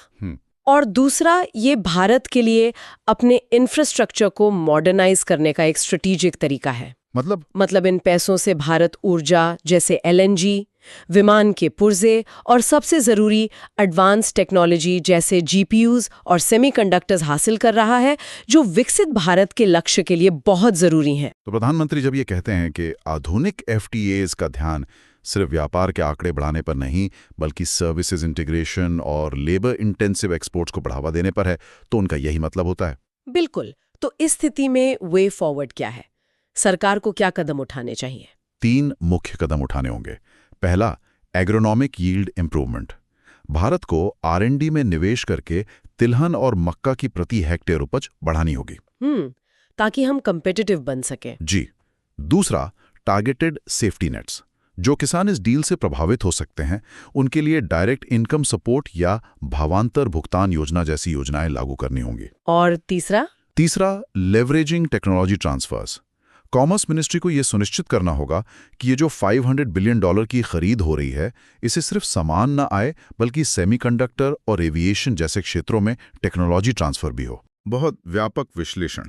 और दूसरा, ये भारत के लिए अपने इंफ्रास्ट्रक्चर को मॉडर्नाइज करने का एक स्ट्रेटेजिक तरीका है। मतलब इन पैसों से भारत ऊर्जा जैसे LNG, विमान के पुर्जे और सबसे जरूरी एडवांस टेक्नोलॉजी जैसे GPUs और सेमीकंडक्टर्स हासिल कर रहा है, जो विकसित भारत के लक्ष्य के लिए बहुत जरूरी हैं। तो प्रधानमंत्री जब ये कहते हैं कि आधुनिक FTAs का ध्यान सिर्फ व्यापार के आंकड़े बढ़ाने पर नहीं, बल्कि सर्विसेज इंटीग्रेशन और लेबर इंटेंसिव एक्सपोर्ट्स को बढ़ावा देने पर है, तो उनका यही मतलब होता है? बिल्कुल। तो इस स्थिति में वे फॉरवर्ड क्या है? सरकार को क्या कदम उठाने चाहिए? 3 मुख्य कदम उठाने होंगे। पहला, एग्रोनॉमिक यील्ड इंप्रूवमेंट। भारत को R&D में निवेश करके तिलहन और मक्का की प्रति हेक्टेयर उपज बढ़ानी होगी, ताकि हम कंपेटिटिव बन सकें। जी। दूसरा, टारगेटेड सेफ्टी नेट्स। जो किसान इस डील से प्रभावित हो सकते हैं, उनके लिए डायरेक्ट इनकम सपोर्ट या भावांतर भुगतान योजना जैसी योजनाएं लागू करनी होंगी। और तीसरा, leveraging technology transfers. Commerce ministry को यह सुनिश्चित करना होगा कि ये जो $500 बिलियन की खरीद हो रही है, इसे सिर्फ सामान न आए, बल्कि सेमीकंडक्टर और एविएशन जैसे क्षेत्रों में टेक्नोलॉजी ट्रांसफर भी हो। बहुत व्यापक विश्लेषण।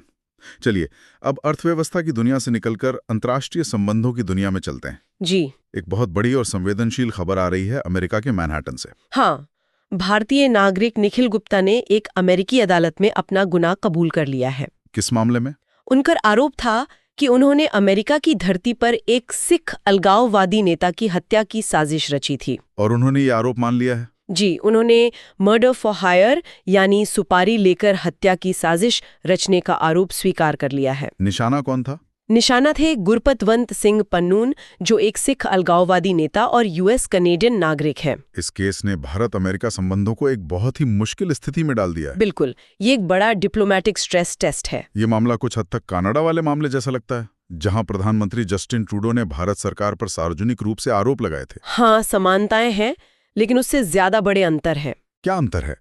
चलिए, अब अर्थव्यवस्था की दुनिया से निकलकर अंतर्राष्ट्रीय संबंधों की दुनिया में चलते हैं। जी। एक बहुत बड़ी और संवेदनशील खबर आ रही है अमेरिका के मैनहट्टन से। हाँ, भारतीय नागरिक निखिल गुप्ता ने एक अमेरिकी अदालत में अपना गुनाह कबूल कर लिया है। किस मामले में? उनका आरोप था कि उन्होंने अमेरिका की धरती पर एक सिख अलगाववादी नेता की हत्या की साजिश रची थी। और उन्होंने ये आरोप मान लिया है? जी, उन्होंने मर्डर फॉर हायर यानी सुपारी लेकर हत्या की साजिश रचने का आरोप स्वीकार कर लिया है। निशाना कौन था? निशाना थे गुरपतवंत सिंह पन्नून, जो एक सिख अलगाववादी नेता और US कनेडियन नागरिक हैं। इस केस ने भारत अमेरिका संबंधों को एक बहुत ही मुश्किल स्थिति में डाल दिया है। बिल्कुल, ये एक बड़ा डिप्लोमेटिक स्ट्रेस टेस्ट है। ये मामला कुछ हद तक कनाडा वाले मामले जैसा लगता है, जहां प्रधानमंत्री जस्टिन ट्रूडो ने भारत सरकार पर सार्वजनिक रूप से आरोप लगाए थे। हाँ, समानताएं हैं, लेकिन उससे ज्यादा बड़े अंतर हैं। क्या अंतर है?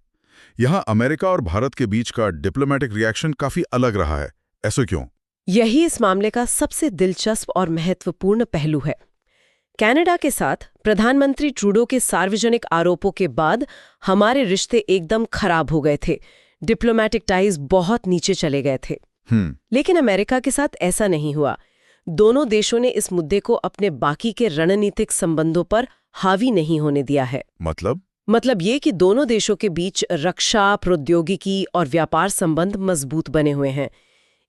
यहाँ अमेरिका और भारत के बीच का डिप्लोमेटिक रिएक्शन काफी अलग रहा है। ऐसा क्यों? यही इस मामले का सबसे दिलचस्प और महत्वपूर्ण पहलू है। कनाडा के साथ प्रधानमंत्री ट्रूडो के सार्वजनिक आरोपों के बाद हमारे रिश्ते एकदम खराब हो गए थे। डिप्लोमेटिक टाइज बहुत नीचे चले गए थे। लेकिन अमेरिका के साथ ऐसा नहीं हुआ। दोनों देशों ने इस मुद्दे को अपने बाकी के रणनीतिक संबंधों पर हावी नहीं होने दिया है। मतलब ये कि दोनों देशों के बीच रक्षा, प्रौद्योगिकी और व्यापार संबंध मजबूत बने हुए हैं।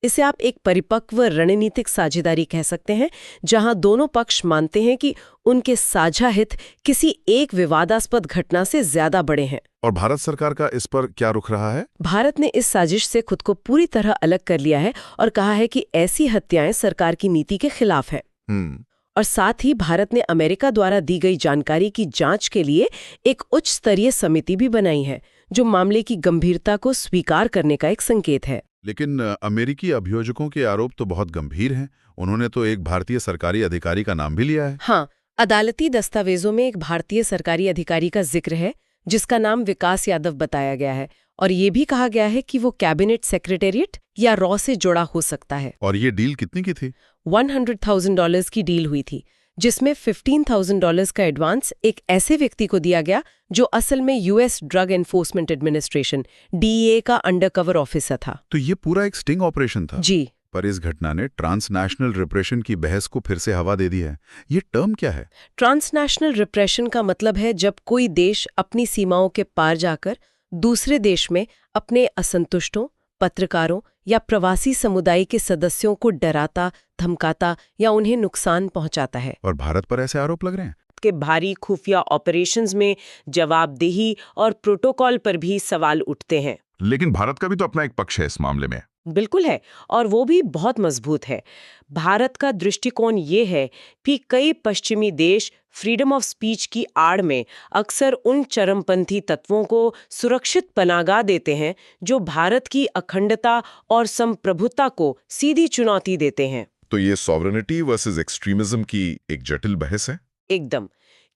इसे आप एक परिपक्व रणनीतिक साझेदारी कह सकते हैं, जहां दोनों पक्ष मानते हैं कि उनके साझा हित किसी एक विवादास्पद घटना से ज्यादा बड़े हैं। और भारत सरकार का इस पर क्या रुख रहा है? भारत ने इस साजिश से खुद को पूरी तरह अलग कर लिया है और कहा है कि ऐसी हत्याएं सरकार की नीति के खिलाफ है। और साथ ही भारत ने अमेरिका द्वारा दी गई जानकारी की जांच के लिए एक उच्च स्तरीय समिति भी बनाई है, जो मामले की गंभीरता को स्वीकार करने का एक संकेत है। लेकिन अमेरिकी अभियोजकों के आरोप तो बहुत गंभीर हैं। उन्होंने तो एक भारतीय सरकारी अधिकारी का नाम भी लिया है। हाँ, अदालती दस्तावेजों में एक भारतीय सरकारी अधिकारी का जिक्र है, जिसका नाम विकास यादव बताया गया है, और ये भी कहा गया है कि वो कैबिनेट सेक्रेटेरिएट या रॉ से जुड़ा हो सकता है। और ये डील कितनी की थी? $100,000 की डील हुई थी, जिसमें $15,000 का एडवांस एक ऐसे व्यक्ति को दिया गया जो असल में US drug enforcement administration DEA का अंडरकवर ऑफिसर था। तो ये पूरा एक स्टिंग ऑपरेशन था। जी। पर इस घटना ने ट्रांसनेशनल रिप्रेशन की बहस को फिर से हवा दे दी है। ये टर्म क्या है? ट्रांसनेशनल रिप्रेशन का मतलब है जब कोई देश अपनी सीमाओं के पार जाकर दूसरे देश में अपने असंतुष्टों, पत्रकारों या प्रवासी समुदाय के सदस्यों को डराता, धमकाता या उन्हें नुकसान पहुंचाता है। और भारत पर ऐसे आरोप लग रहे हैं के भारी खुफिया ऑपरेशंस में जवाबदेही और प्रोटोकॉल पर भी सवाल उठते हैं। लेकिन भारत का भी तो अपना एक पक्ष है इस मामले में। बिल्कुल है, और वो भी बहुत मजबूत है। भारत का दृष्टिकोण ये है कि कई पश्चिमी देश फ्रीडम ऑफ स्पीच की आड़ में अक्सर उन चरमपंथी तत्वों को सुरक्षित पनाहगाह देते हैं जो भारत की अखंडता और संप्रभुता को सीधी चुनौती देते हैं। तो ये सॉवरेनिटी वर्सेस एक्सट्रीमिज्म की एक जटिल बहस है। एकदम,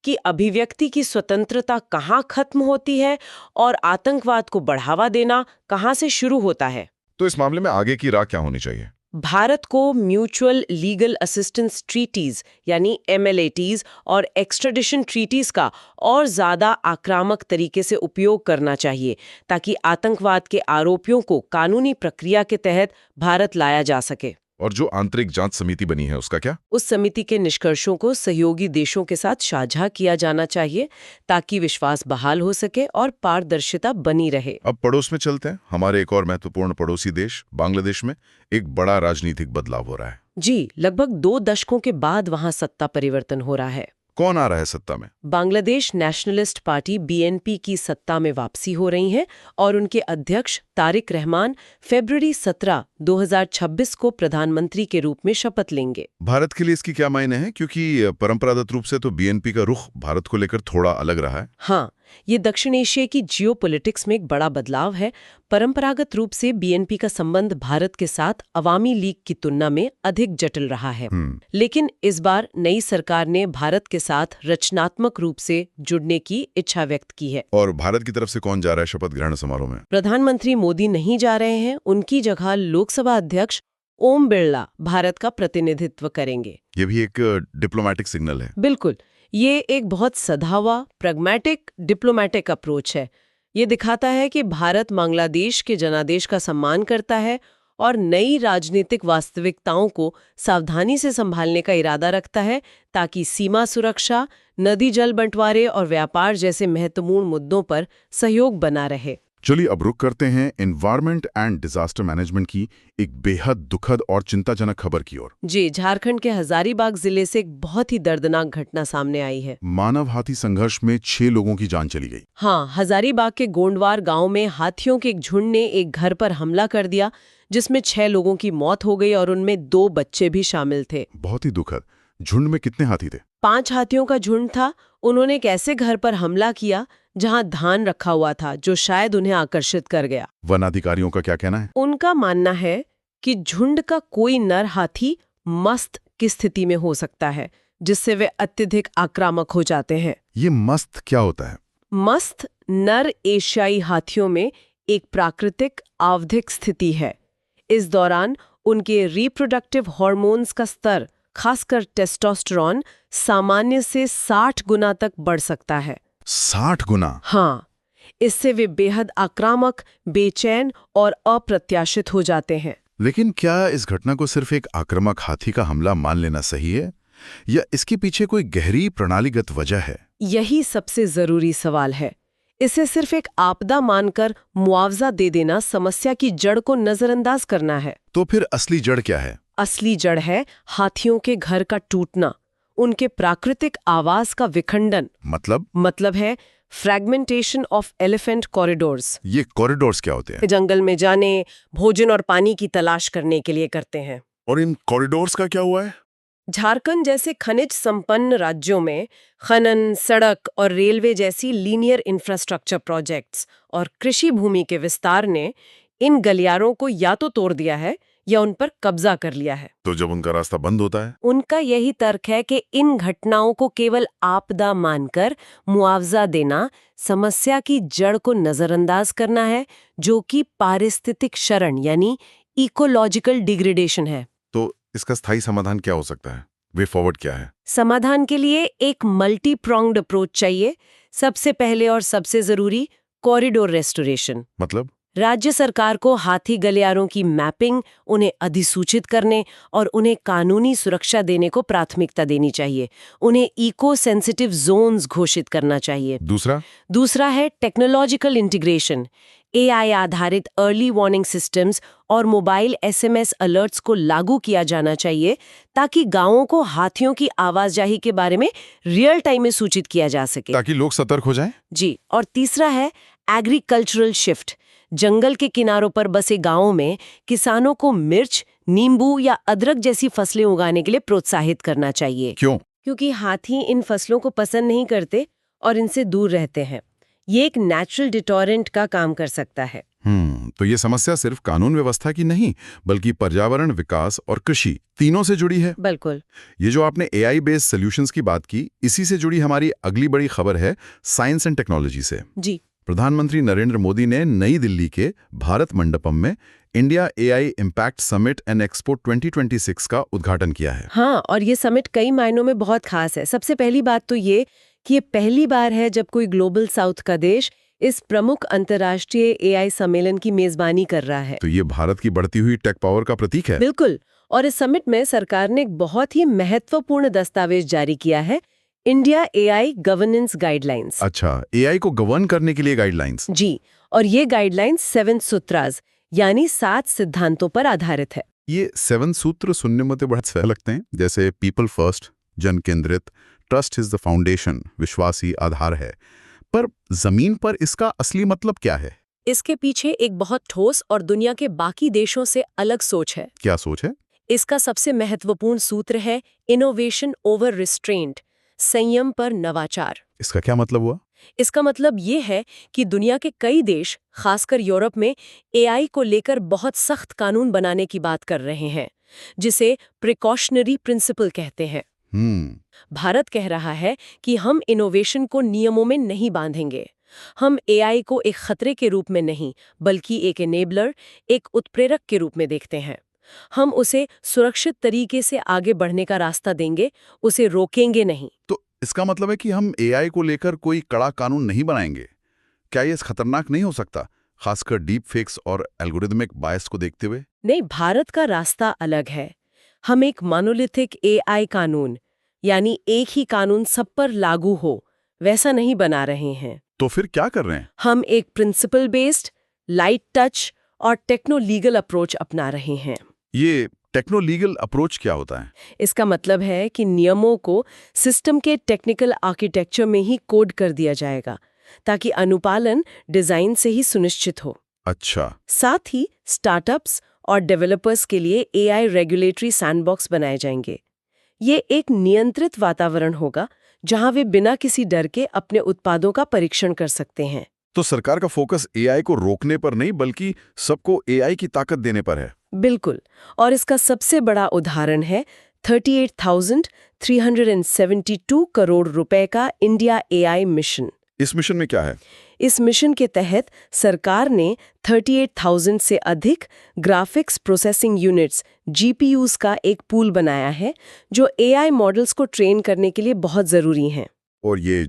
कि अभिव्यक्ति की स्वतंत्रता कहाँ खत्म होती है और आतंकवाद को बढ़ावा देना कहाँ से शुरू होता है। तो इस मामले में आगे की राह क्या होनी चाहिए? भारत को म्यूचुअल लीगल असिस्टेंस ट्रीटीज यानी MLATs और एक्स्ट्राडिशन ट्रीटीज का और ज्यादा आक्रामक तरीके से उपयोग करना चाहिए, ताकि आतंकवाद के आरोपियों को कानूनी प्रक्रिया के तहत भारत लाया जा सके। और जो आंतरिक जांच समिति बनी है उसका क्या? उस समिति के निष्कर्षों को सहयोगी देशों के साथ साझा किया जाना चाहिए, ताकि विश्वास बहाल हो सके और पारदर्शिता बनी रहे। अब पड़ोस में चलते हैं। हमारे एक और महत्वपूर्ण पड़ोसी देश बांग्लादेश में एक बड़ा राजनीतिक बदलाव हो रहा है। जी, लगभग 2 दशकों के बाद वहां सत्ता परिवर्तन हो रहा है। कौन आ रहा है सत्ता में? बांग्लादेश नेशनलिस्ट पार्टी BNP की सत्ता में वापसी हो रही है, और उनके अध्यक्ष तारिक रहमान फरवरी 17, 2026 को प्रधानमंत्री के रूप में शपथ लेंगे। भारत के लिए इसकी क्या मायने हैं? क्योंकि परंपरागत रूप से तो BNP का रुख भारत को लेकर थोड़ा अलग रहा है। हाँ, ये दक्षिण एशिया की जियोपॉलिटिक्स में एक बड़ा बदलाव है। परंपरागत रूप से BNP का संबंध भारत के साथ अवामी लीग की तुलना में अधिक जटिल रहा है। लेकिन इस बार नई सरकार ने भारत के साथ रचनात्मक रूप से जुड़ने की इच्छा व्यक्त की है। और भारत की तरफ से कौन जा रहा है शपथ ग्रहण समारोह में? प्रधानमंत्री मोदी नहीं जा रहे हैं, उनकी जगह लोकसभा अध्यक्ष ओम बिरला भारत का प्रतिनिधित्व करेंगे। ये भी एक डिप्लोमैटिक सिग्नल है। बिल्कुल, ये एक बहुत सधा हुआ प्रैग्मैटिक डिप्लोमैटिक अप्रोच है। ये दिखाता है कि भारत बांग्लादेश के जनादेश का सम्मान करता है और नई राजनीतिक वास्तविकताओं को सावधानी से संभालने का इरादा रखता है, ताकि सीमा सुरक्षा, नदी जल बंटवारे और व्यापार जैसे महत्वपूर्ण मुद्दों पर सहयोग बना रहे। चलिए अब रुक करते हैं एनवायरनमेंट एंड डिजास्टर मैनेजमेंट की एक बेहद दुखद और चिंताजनक खबर की ओर। जी, झारखंड के हजारीबाग जिले से एक बहुत ही दर्दनाक घटना सामने आई है। मानव हाथी संघर्ष में 6 लोगों की जान चली गई। हाँ, हजारीबाग के गोंडवार गांव में हाथियों के एक झुंड ने एक घर पर हमला कर दिया, जिसमें 6 लोगों की मौत हो गई और उनमें 2 बच्चे भी शामिल थे। बहुत ही दुखद। झुंड में कितने हाथी थे? 5 हाथियों का झुंड था। उन्होंने एक ऐसे घर पर हमला किया जहां धान रखा हुआ था, जो शायद उन्हें आकर्षित कर गया। वन अधिकारियों का क्या कहना है? उनका मानना है कि झुंड का कोई नर हाथी मस्त की स्थिति में हो सकता है, जिससे वे अत्यधिक आक्रामक हो जाते हैं। ये मस्त क्या होता है? मस्त नर एशियाई हाथियों में एक प्राकृतिक आवधिक स्थिति है। इस दौरान उनके रिप्रोडक्टिव हार्मोन्स का स्तर, खासकर टेस्टोस्टेरोन, सामान्य से 60 गुना तक बढ़ सकता है। 60 गुना? हाँ, इससे वे बेहद आक्रामक, बेचैन और अप्रत्याशित हो जाते हैं। लेकिन क्या इस घटना को सिर्फ एक आक्रामक हाथी का हमला मान लेना सही है, या इसके पीछे कोई गहरी प्रणालीगत वजह है? यही सबसे जरूरी सवाल है। इसे सिर्फ एक आपदा मानकर मुआवजा दे देना समस्या की जड़ को नजरअंदाज करना है। तो फिर असली जड़ क्या है? असली जड़ है हाथियों के घर का टूटना, उनके प्राकृतिक आवास का विखंडन। मतलब है फ्रैगमेंटेशन ऑफ एलिफेंट कॉरिडोर्स। ये कॉरिडोर्स क्या होते हैं? जंगल में जाने, भोजन और पानी की तलाश करने के लिए करते हैं। और इन कॉरिडोर्स का क्या हुआ है? झारखंड जैसे खनिज संपन्न राज्यों में खनन, सड़क और रेलवे जैसी लीनियर इंफ्रास्ट्रक्चर प्रोजेक्ट्स और कृषि भूमि के विस्तार ने इन गलियारों को या तो तोड़ दिया है या उन पर कब्जा कर लिया है। तो जब उनका रास्ता बंद होता है? उनका यही तर्क है कि इन घटनाओं को केवल आपदा मानकर मुआवजा देना समस्या की जड़ को नजरअंदाज करना है, जो कि पारिस्थितिक क्षरण यानी इकोलॉजिकल डिग्रेडेशन है। तो इसका स्थायी समाधान क्या हो सकता है? वे फॉरवर्ड क्या है? समाधान के लिए एक मल्टी प्रोंग्ड अप्रोच चाहिए। सबसे पहले और सबसे जरूरी कॉरिडोर रेस्टोरेशन। मतलब? राज्य सरकार को हाथी गलियारों की मैपिंग, उन्हें अधिसूचित करने और उन्हें कानूनी सुरक्षा देने को प्राथमिकता देनी चाहिए। उन्हें इको सेंसिटिव जोन्स घोषित करना चाहिए। दूसरा है टेक्नोलॉजिकल इंटीग्रेशन। एआई आधारित अर्ली वार्निंग सिस्टम्स और मोबाइल एसएमएस अलर्ट्स को लागू किया जाना चाहिए ताकि गांवों को हाथियों की आवाजाही के बारे में रियल टाइम में सूचित किया जा सके, ताकि लोग सतर्क हो जाएं। जी। और तीसरा है एग्रीकल्चरल शिफ्ट। जंगल के किनारों पर बसे गांवों में किसानों को मिर्च, नींबू या अदरक जैसी फसलें उगाने के लिए प्रोत्साहित करना चाहिए। क्यों? क्योंकि हाथी इन फसलों को पसंद नहीं करते और इनसे दूर रहते हैं। ये एक नेचुरल डिटोरेंट का काम कर सकता है। तो ये समस्या सिर्फ कानून व्यवस्था की नहीं, बल्कि पर्यावरण, विकास और कृषि तीनों से जुड़ी है। बिल्कुल। ये जो आपने एआई बेस्ड सॉल्यूशंस की बात की, इसी से जुड़ी हमारी अगली बड़ी खबर है साइंस एंड टेक्नोलॉजी से। जी। प्रधानमंत्री नरेंद्र मोदी ने नई दिल्ली के भारत मंडपम में India AI impact summit and expo 2026 का उद्घाटन किया है। हाँ, और ये समिट कई मायनों में बहुत खास है। सबसे पहली बात तो ये कि ये पहली बार है जब कोई ग्लोबल साउथ का देश इस प्रमुख अंतर्राष्ट्रीय एआई सम्मेलन की मेजबानी कर रहा है। तो ये भारत की बढ़ती हुई टेक पावर का प्रतीक है। बिल्कुल। और इस समिट में सरकार ने एक बहुत ही महत्वपूर्ण दस्तावेज जारी किया है, इंडिया एआई गवर्नेंस गाइडलाइंस। अच्छा, एआई को गवर्न करने के लिए गाइडलाइंस। जी। और ये गाइडलाइंस 7 सूत्रास यानी 7 सिद्धांतों पर आधारित है। ये 7 सूत्र सुनने में तो बहुत सही लगते हैं, जैसे पीपल फर्स्ट, जन केंद्रित, ट्रस्ट इज द फाउंडेशन, विश्वास ही आधार है। पर जमीन पर इसका असली मतलब क्या है? इसके पीछे एक बहुत ठोस और दुनिया के बाकी देशों से अलग सोच है। क्या सोच है? इसका सबसे महत्वपूर्ण सूत्र है इनोवेशन ओवर रिस्ट्रेंट, संयम पर नवाचार। इसका क्या मतलब हुआ? इसका मतलब ये है कि दुनिया के कई देश, खासकर यूरोप में, एआई को लेकर बहुत सख्त कानून बनाने की बात कर रहे हैं, जिसे प्रिकॉशनरी प्रिंसिपल कहते हैं। भारत कह रहा है कि हम इनोवेशन को नियमों में नहीं बांधेंगे। हम एआई को एक खतरे के रूप में नहीं, बल्कि एक एनेबलर, एक उत्प्रेरक के रूप में देखते हैं। हम उसे सुरक्षित तरीके से आगे बढ़ने का रास्ता देंगे, उसे रोकेंगे नहीं। तो इसका मतलब है कि हम एआई को लेकर कोई कड़ा कानून नहीं बनाएंगे। क्या ये खतरनाक नहीं हो सकता, खासकर डीप फेक्स और एल्गोरिदमिक बायस को देखते हुए? नहीं, भारत का रास्ता अलग है। हम एक मोनोलिथिक एआई कानून, यानी एक ही कानून सब पर लागू हो, वैसा नहीं बना रहे हैं। तो फिर क्या कर रहे हैं? हम एक प्रिंसिपल बेस्ड, लाइट टच और टेक्नो लीगल अप्रोच अपना रहे हैं। ये टेक्नो लीगल अप्रोच क्या होता है? इसका मतलब है कि नियमों को सिस्टम के टेक्निकल आर्किटेक्चर में ही कोड कर दिया जाएगा, ताकि अनुपालन डिजाइन से ही सुनिश्चित हो। अच्छा। साथ ही स्टार्टअप्स और डेवलपर्स के लिए एआई रेगुलेटरी सैंडबॉक्स बनाए जाएंगे। ये एक नियंत्रित वातावरण होगा जहां वे बिना किसी डर के अपने उत्पादों का परीक्षण कर सकते हैं। तो सरकार का फोकस एआई को रोकने पर नहीं, बल्कि सबको एआई की ताकत देने पर है। बिल्कुल। और इसका सबसे बड़ा उदाहरण है 38,372 करोड़ रुपए का इंडिया एआई मिशन। इस मिशन में क्या है? इस मिशन के तहत सरकार ने 38,000 से अधिक ग्राफिक्स प्रोसेसिंग यूनिट्स जीपीयूज का एक पूल बनाया है, जो एआई मॉडल्स को ट्रेन करने के लिए बहुत जरूरी हैं। और ये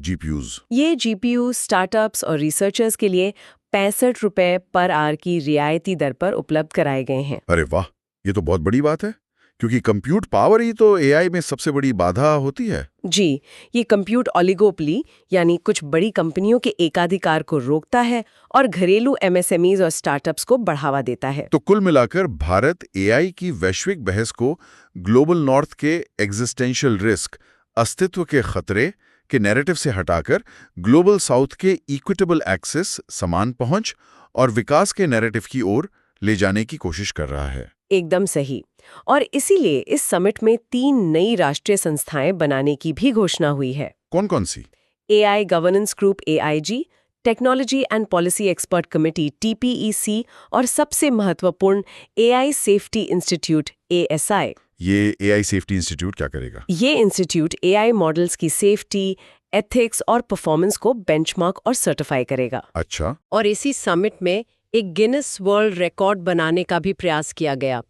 जीपीयू स्टार्टअप्स और रिसर्चर्स के लिए 65 रुपए पर आवर की रियायती दर पर उपलब्ध कराए गए हैं। अरे वाह, ये तो बहुत बड़ी बात है, क्योंकि कंप्यूट पावर ही तो एआई में सबसे बड़ी बाधा होती है। जी, ये कंप्यूट ओलिगोपोली यानी कुछ बड़ी कंपनियों के एकाधिकार को रोकता है और घरेलू एमएसएमईज और स्टार्टअप्स को बढ़ावा देता है। तो कुल मिलाकर भारत एआई की वैश्विक बहस को ग्लोबल नॉर्थ के एग्जिस्टेंशियल रिस्क, अस्तित्व के खतरे के नैरेटिव से हटाकर ग्लोबल साउथ के इक्विटेबल एक्सेस, समान पहुंच और विकास के नैरेटिव की ओर ले जाने की कोशिश कर रहा है। एकदम सही। और इसीलिए इस समिट में 3 नई राष्ट्रीय संस्थाएं बनाने की भी घोषणा हुई है। कौन कौन सी? AI governance group AIG, technology and policy expert committee TPEC और सबसे महत्वपूर्ण AI सेफ्टी इंस्टीट्यूट ASI। ये AI सेफ्टी इंस्टीट्यूट क्या करेगा? ये इंस्टीट्यूट AI मॉडल्स की सेफ्टी, एथिक्स और परफॉर्मेंस को बेंचमार्क और सर्टिफाई करेगा। अच्छा। और इसी समिट में एक गिनेस वर्ल्ड रिकॉर्ड बनाने का भी प्रयास किया गया।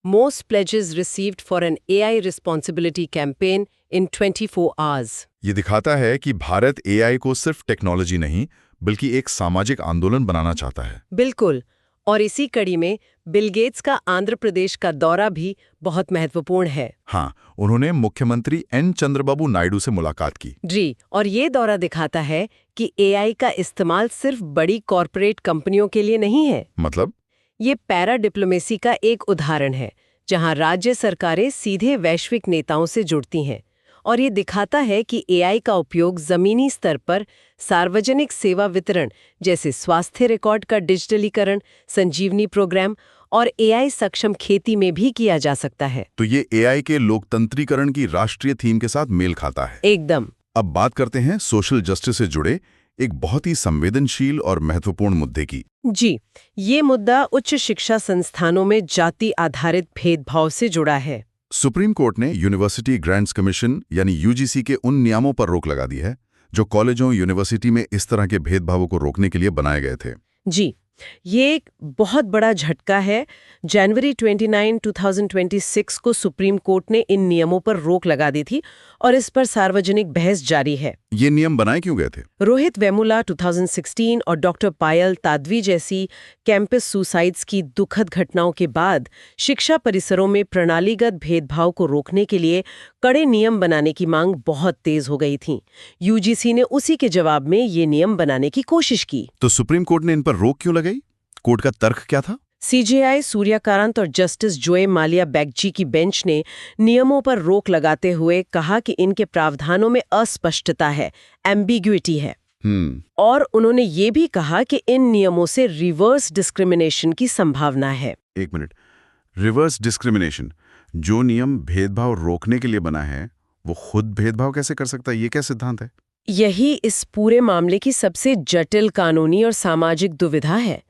Most pledges received for an AI responsibility campaign in 24 hours. ये दिखाता है कि भारत AI को सिर्फ टेक्नोलॉजी नहीं बल्कि एक सामाजिक आंदोलन बनाना चाहता है। बिल्कुल। और इसी कड़ी में बिल गेट्स का आंध्र प्रदेश का दौरा भी बहुत महत्वपूर्ण है। हाँ, उन्होंने मुख्यमंत्री N चंद्रबाबू नायडू से मुलाकात की। जी, और ये दौरा दिखाता है कि AI का इस्तेमाल सिर्फ बड़ी कॉरपोरेट कंपनियों के लिए नहीं है। मतलब? ये पैरा डिप्लोमेसी का एक उदाहरण है, जहां राज्य सरकारें सीधे वैश्विक नेताओं से जुड़ती हैं। और ये दिखाता है कि AI का उपयोग जमीनी स्तर पर सार्वजनिक सेवा वितरण जैसे स्वास्थ्य रिकॉर्ड का डिजिटलीकरण, संजीवनी प्रोग्राम और AI सक्षम खेती में भी किया जा सकता है। तो ये AI के लोकतंत्रीकरण की राष्ट्रीय थीम के साथ मेल खाता है। एकदम। अब बात करते हैं सोशल जस्टिस से जुड़े एक बहुत ही संवेदनशील और महत्वपूर्ण मुद्दे की। जी, ये मुद्दा उच्च शिक्षा संस्थानों में जाति आधारित भेदभाव से जुड़ा है। सुप्रीम कोर्ट ने यूनिवर्सिटी ग्रांट्स कमीशन यानी UGC के उन नियमों पर रोक लगा दी है जो कॉलेजों यूनिवर्सिटी में इस तरह के भेदभावों को रोकने के लिए बनाए गए थे। जी, ये एक बहुत बड़ा झटका है। जनवरी 29, 2026 को सुप्रीम कोर्ट ने इन नियमों पर रोक लगा दी थी और इस पर सार्वजनिक बहस जारी है। ये नियम बनाए क्यों गए थे? रोहित वेमुला 2016 और डॉक्टर पायल तादवी जैसी कैंपस सुसाइड्स की दुखद घटनाओं के बाद शिक्षा परिसरों में प्रणालीगत भेदभाव को रोकने के लिए कड़े नियम बनाने की मांग बहुत तेज हो गई थी। UGC ने उसी के जवाब में ये नियम बनाने की कोशिश की। तो सुप्रीम कोर्ट ने इन पर रोक क्यों लगाई? कोर्ट का तर्क क्या था? CJI सूर्यकांत और जस्टिस जोए मालिया बैगची की बेंच ने नियमों पर रोक लगाते हुए कहा कि इनके प्रावधानों में अस्पष्टता है, एम्बिग्युइटी है। और उन्होंने ये भी कहा कि इन नियमों से रिवर्स डिस्क्रिमिनेशन की संभावना है। एक मिनट, रिवर्स डिस्क्रिमिनेशन? जो नियम भेदभाव रोकने के लिए बना है वो खुद भेदभाव कैसे कर सकता है? ये क्या सिद्धांत है? यही इस पूरे मामले की सबसे जटिल कानूनी और सामाजिक दुविधा है।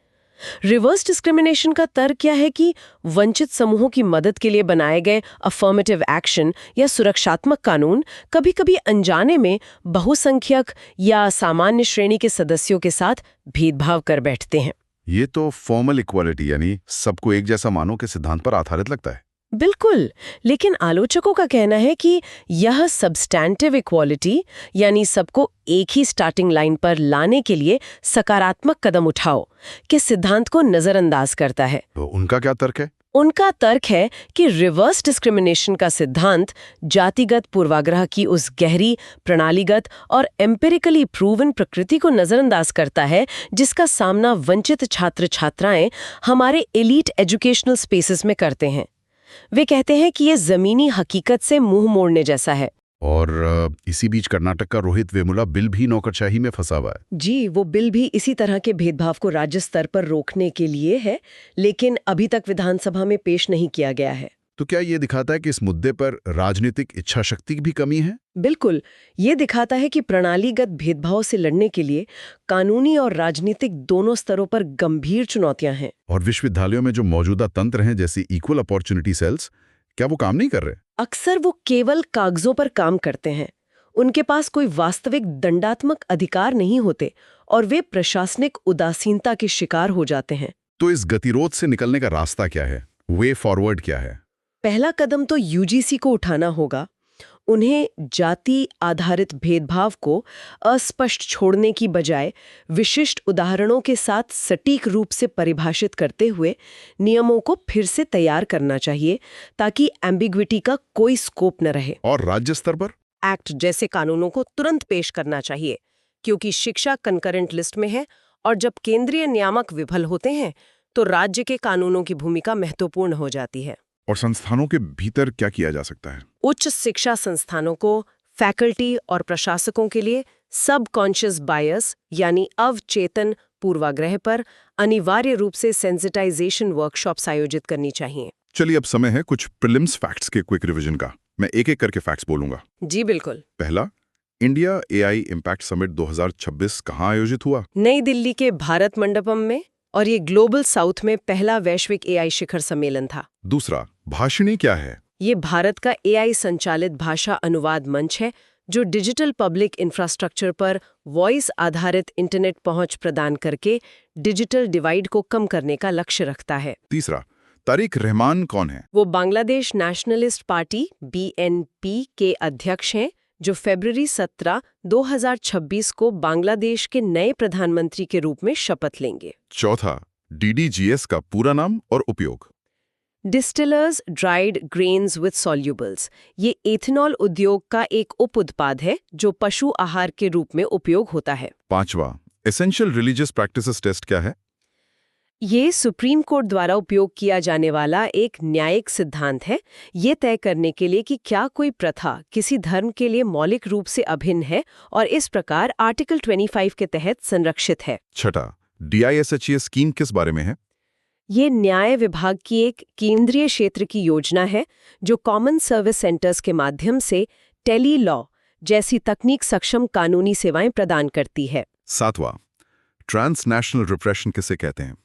रिवर्स डिस्क्रिमिनेशन का तर्क क्या है कि वंचित समूहों की मदद के लिए बनाए गए अफर्मेटिव एक्शन या सुरक्षात्मक कानून कभी-कभी अनजाने में बहुसंख्यक या सामान्य श्रेणी के सदस्यों के साथ भेदभाव कर बैठते हैं। ये तो फॉर्मल इक्वालिटी यानी सबको एक जैसा मानो के सिद्धांत पर आधारित लगता है। बिल्कुल, लेकिन आलोचकों का कहना है कि यह सब्सटैंटिव इक्वालिटी यानी सबको एक ही स्टार्टिंग लाइन पर लाने के लिए सकारात्मक कदम उठाओ के सिद्धांत को नजरअंदाज करता है। तो उनका क्या तर्क है? उनका तर्क है कि रिवर्स डिस्क्रिमिनेशन का सिद्धांत जातिगत पूर्वाग्रह की उस गहरी, प्रणालीगत और एम्पिरिकली प्रूवन प्रकृति को नजरअंदाज करता है जिसका सामना वंचित छात्र छात्राएं हमारे एलीट एजुकेशनल स्पेसेस में करते हैं। वे कहते हैं कि ये जमीनी हकीकत से मुंह मोड़ने जैसा है। और इसी बीच कर्नाटक का रोहित वेमुला बिल भी नौकरशाही में फंसा हुआ है। जी, वो बिल भी इसी तरह के भेदभाव को राज्य स्तर पर रोकने के लिए है, लेकिन अभी तक विधानसभा में पेश नहीं किया गया है। तो क्या ये दिखाता है कि इस मुद्दे पर राजनीतिक इच्छा शक्ति की भी कमी है? बिल्कुल, ये दिखाता है कि प्रणालीगत भेदभाव से लड़ने के लिए कानूनी और राजनीतिक दोनों स्तरों पर गंभीर चुनौतियां हैं। और विश्वविद्यालयों में जो मौजूदा तंत्र हैं जैसे इक्वल अपॉर्चुनिटी सेल्स, क्या वो काम नहीं कर रहे? अक्सर वो केवल कागजों पर काम करते हैं। उनके पास कोई वास्तविक दंडात्मक अधिकार नहीं होते और वे प्रशासनिक उदासीनता के शिकार हो जाते हैं। तो इस गतिरोध से निकलने का रास्ता क्या है? वे फॉरवर्ड क्या है? पहला कदम तो UGC को उठाना होगा। उन्हें जाति आधारित भेदभाव को अस्पष्ट छोड़ने की बजाय विशिष्ट उदाहरणों के साथ सटीक रूप से परिभाषित करते हुए नियमों को फिर से तैयार करना चाहिए ताकि एम्बिग्विटी का कोई स्कोप न रहे। और राज्य स्तर पर एक्ट जैसे कानूनों को तुरंत पेश करना चाहिए, क्योंकि शिक्षा कंकरेंट लिस्ट में है और जब केंद्रीय नियामक विफल होते हैं तो राज्य के कानूनों की भूमिका महत्वपूर्ण हो जाती है। और संस्थानों के भीतर क्या किया जा सकता है? उच्च शिक्षा संस्थानों को फैकल्टी और प्रशासकों के लिए सबकॉन्शियस बायस यानी अवचेतन पूर्वाग्रह पर अनिवार्य रूप से सेंसिटाइजेशन वर्कशॉप्स आयोजित करनी चाहिए। चलिए अब समय है कुछ प्रीलिम्स फैक्ट्स के क्विक रिवीजन का। मैं एक एक करके फैक्ट्स बोलूंगा। जी बिल्कुल। पहला, इंडिया एआई इम्पैक्ट समिट 2026 कहाँ आयोजित हुआ? नई दिल्ली के भारत मंडपम में, और ये ग्लोबल साउथ में पहला वैश्विक एआई शिखर सम्मेलन था। दूसरा, भाषिणी क्या है? ये भारत का एआई संचालित भाषा अनुवाद मंच है जो डिजिटल पब्लिक इंफ्रास्ट्रक्चर पर वॉइस आधारित इंटरनेट पहुंच प्रदान करके डिजिटल डिवाइड को कम करने का लक्ष्य रखता है। तीसरा, तारिक रहमान कौन है? वो बांग्लादेश नेशनलिस्ट पार्टी BNP के अध्यक्ष हैं, जो फरवरी 17, 2026 को बांग्लादेश के नए प्रधानमंत्री के रूप में शपथ लेंगे। चौथा, DDGS का पूरा नाम और उपयोग? Distillers dried grains with solubles. ये एथेनॉल उद्योग का एक उप उत्पाद है जो पशु आहार के रूप में उपयोग होता है। पांचवा, एसेंशियल रिलीजियस प्रैक्टिसेस टेस्ट क्या है? ये सुप्रीम कोर्ट द्वारा उपयोग किया जाने वाला एक न्यायिक सिद्धांत है, ये तय करने के लिए कि क्या कोई प्रथा किसी धर्म के लिए मौलिक रूप से अभिन्न है और इस प्रकार आर्टिकल 25 के तहत संरक्षित है। छठा, DISHES स्कीम किस बारे में है? ये न्याय विभाग की एक केंद्रीय क्षेत्र की योजना है जो कॉमन सर्विस सेंटर्स के माध्यम से टेली लॉ जैसी तकनीक सक्षम कानूनी सेवाएं प्रदान करती है। सातवां, ट्रांसनेशनल रिप्रेशन किसे कहते हैं?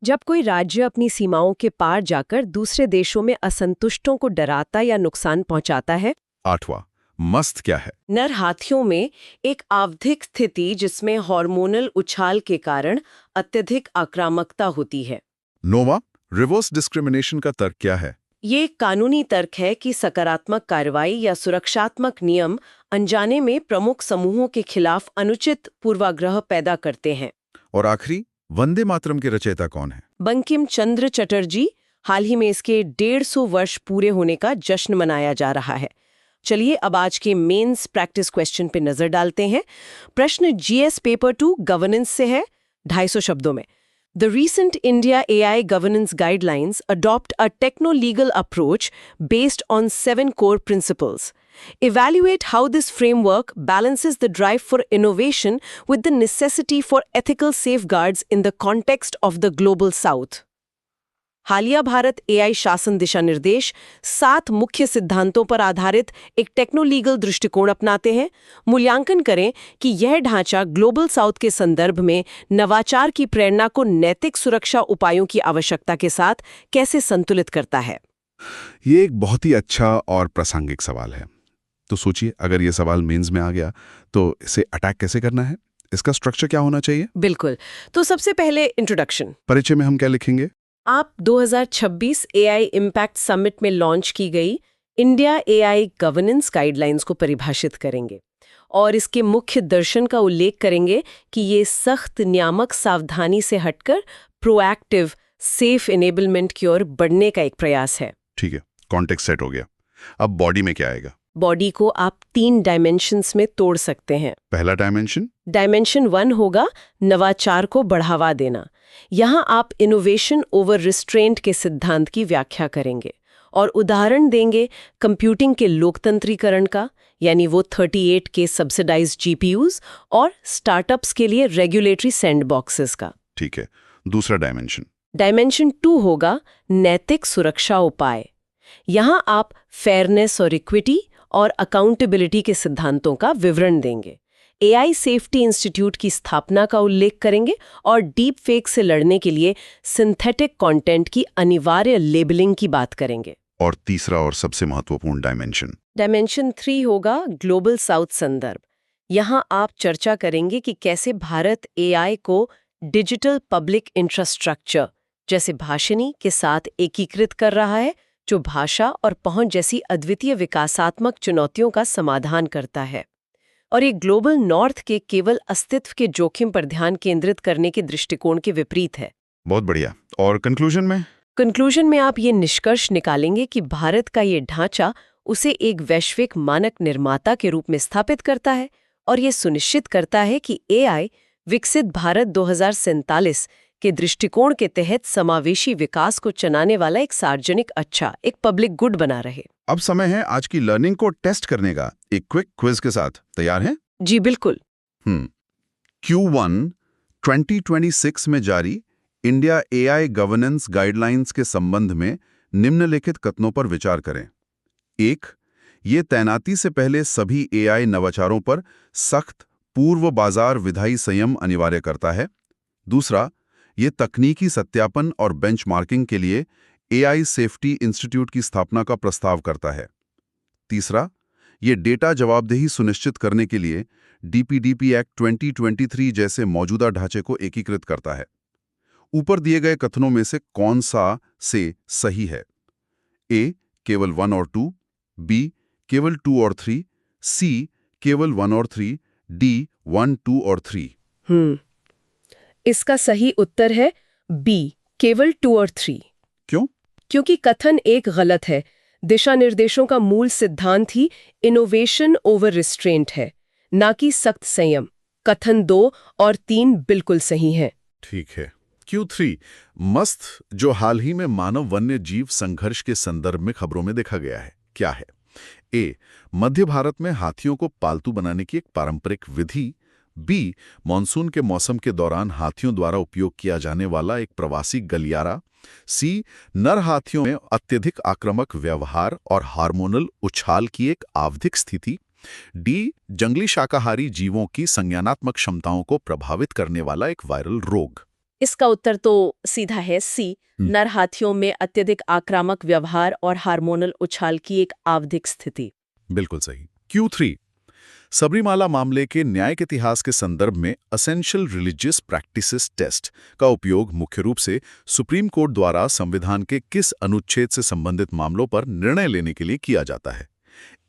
जब कोई राज्य अपनी सीमाओं के पार जाकर दूसरे देशों में असंतुष्टों को डराता या नुकसान पहुंचाता है। आठवां, मस्त क्या है? नर हाथियों में एक आवधिक स्थिति जिसमें हार्मोनल उछाल के कारण अत्यधिक आक्रामकता होती है। नौवां, रिवर्स डिस्क्रिमिनेशन का तर्क क्या है? ये एक कानूनी तर्क है कि सकारात्मक कार्रवाई या सुरक्षात्मक नियम अनजाने में प्रमुख समूहों के खिलाफ अनुचित पूर्वाग्रह पैदा करते हैं। और आखिरी, वंदे मातरम के रचयिता कौन है? बंकिम चंद्र चटर्जी। हाल ही में इसके 150 वर्ष पूरे होने का जश्न मनाया जा रहा है। चलिए अब आज के मेंस प्रैक्टिस क्वेश्चन पे नजर डालते हैं। प्रश्न GS पेपर 2 गवर्नेंस से है, 250 शब्दों में। The recent India AI governance guidelines adopt a techno-legal approach based on 7 core principles. Evaluate how this framework balances the drive for innovation with the necessity for ethical safeguards in the context of the global south. हालिया Bharat AI शासन दिशा निर्देश 7 मुख्य सिद्धांतों पर आधारित एक टेक्नोलीगल दृष्टिकोण अपनाते हैं। मूल्यांकन करें कि यह ढांचा ग्लोबल साउथ के संदर्भ में नवाचार की प्रेरणा को नैतिक सुरक्षा उपायों की आवश्यकता के साथ कैसे संतुलित करता है। ये एक बहुत ही अच्छा और प्रासंगिक सवाल है। तो सोचिए, अगर ये सवाल मेंस में आ गया तो इसे अटैक कैसे करना है? इसका स्ट्रक्चर क्या होना चाहिए? बिल्कुल। तो सबसे पहले इंट्रोडक्शन। परिचय में हम क्या लिखेंगे? आप 2026 AI इम्पैक्ट समिट में लॉन्च की गई इंडिया AI गवर्नेंस गाइडलाइंस को परिभाषित करेंगे और इसके मुख्य दर्शन का उल्लेख करेंगे कि ये सख्त नियामक सावधानी से हटकर प्रोएक्टिव सेफ इनेबलमेंट की ओर बढ़ने का एक प्रयास है। ठीक है, कॉन्टेक्स्ट सेट हो गया। अब बॉडी में क्या आएगा? बॉडी को आप 3 डायमेंशंस में तोड़ सकते हैं। पहला डायमेंशन? डायमेंशन 1 होगा नवाचार को बढ़ावा देना। यहाँ आप इनोवेशन ओवर रिस्ट्रेंट के सिद्धांत की व्याख्या करेंगे और उदाहरण देंगे कंप्यूटिंग के लोकतंत्रीकरण का, यानी वो 38 के सब्सिडाइज्ड GPUs और स्टार्टअप्स के लिए रेगुलेटरी सैंडबॉक्सेस का। ठीक है, दूसरा डायमेंशन? डायमेंशन 2 होगा नैतिक सुरक्षा उपाय। यहाँ आप फेयरनेस और इक्विटी और अकाउंटेबिलिटी के सिद्धांतों का विवरण देंगे। AI सेफ्टी इंस्टीट्यूट की स्थापना का उल्लेख करेंगे और डीप फेक से लड़ने के लिए सिंथेटिक कंटेंट की अनिवार्य लेबलिंग की बात करेंगे। और तीसरा और सबसे महत्वपूर्ण डायमेंशन? डायमेंशन 3 होगा ग्लोबल साउथ संदर्भ। यहाँ आप चर्चा करेंगे कि कैसे भारत AI को डिजिटल पब्लिक इंफ्रास्ट्रक्चर जैसे भाषिणी के साथ एकीकृत कर रहा है, जो भाषा और पहुंच जैसी अद्वितीय विकासात्मक चुनौतियों का समाधान करता है। और ये ग्लोबल नॉर्थ के केवल अस्तित्व के जोखिम पर ध्यान केंद्रित करने के दृष्टिकोण के विपरीत है। बहुत बढ़िया। और कंक्लूजन में? कंक्लूजन में आप ये निष्कर्ष निकालेंगे कि भारत का ये ढांचा उसे एक वैश्विक मानक निर्माता के रूप में स्थापित करता है और ये सुनिश्चित करता है कि AI विकसित भारत 2047 के दृष्टिकोण के तहत समावेशी विकास को चलाने वाला एक सार्वजनिक अच्छा, एक पब्लिक गुड बना रहे। अब समय है आज की लर्निंग को टेस्ट करने का, एक क्विक क्विज के साथ। तैयार हैं? जी बिल्कुल। Q1 2026 में जारी इंडिया AI गवर्नेंस गाइडलाइंस के संबंध में निम्नलिखित कथनों पर विचार करें। 1. ये तैनाती से पहले सभी एआई नवाचारों पर सख्त पूर्व बाजार विधायी संयम अनिवार्य करता है। दूसरा, ये तकनीकी सत्यापन और बेंचमार्किंग के लिए एआई सेफ्टी इंस्टीट्यूट की स्थापना का प्रस्ताव करता है। तीसरा, ये डेटा जवाबदेही सुनिश्चित करने के लिए डीपीडीपी एक्ट 2023 जैसे मौजूदा ढांचे को एकीकृत करता है। ऊपर दिए गए कथनों में से कौन सा से सही है? ए. केवल 1 और 2, बी. केवल 2 और 3, सी. केवल 1 और 3, डी. 1, 2 और 3। इसका सही उत्तर है बी, केवल 2 और 3। क्यों? क्योंकि कथन एक गलत है। दिशा निर्देशों का मूल सिद्धांत ही इनोवेशन ओवर रिस्ट्रेंट है, ना कि सख्त संयम। कथन 2 और 3 बिल्कुल सही हैं। ठीक है। Q3 मस्त, जो हाल ही में मानव वन्य जीव संघर्ष के संदर्भ में खबरों में देखा गया है, क्या है? ए. मध्य भारत में हाथियों को पालतू बनाने की एक पारंपरिक विधि। बी. मानसून के मौसम के दौरान हाथियों द्वारा उपयोग किया जाने वाला एक प्रवासी गलियारा। सी. नर हाथियों में अत्यधिक आक्रामक व्यवहार और हार्मोनल उछाल की एक आवधिक स्थिति। डी. जंगली शाकाहारी जीवों की संज्ञानात्मक क्षमताओं को प्रभावित करने वाला एक वायरल रोग। इसका उत्तर तो सीधा है सी, नर हाथियों में अत्यधिक आक्रामक व्यवहार और हार्मोनल उछाल की एक आवधिक स्थिति। बिल्कुल सही। Q3 सबरीमाला मामले के न्यायिक इतिहास के संदर्भ में असेंशियल रिलीजियस प्रैक्टिसेस टेस्ट का उपयोग मुख्य रूप से सुप्रीम कोर्ट द्वारा संविधान के किस अनुच्छेद से संबंधित मामलों पर निर्णय लेने के लिए किया जाता है?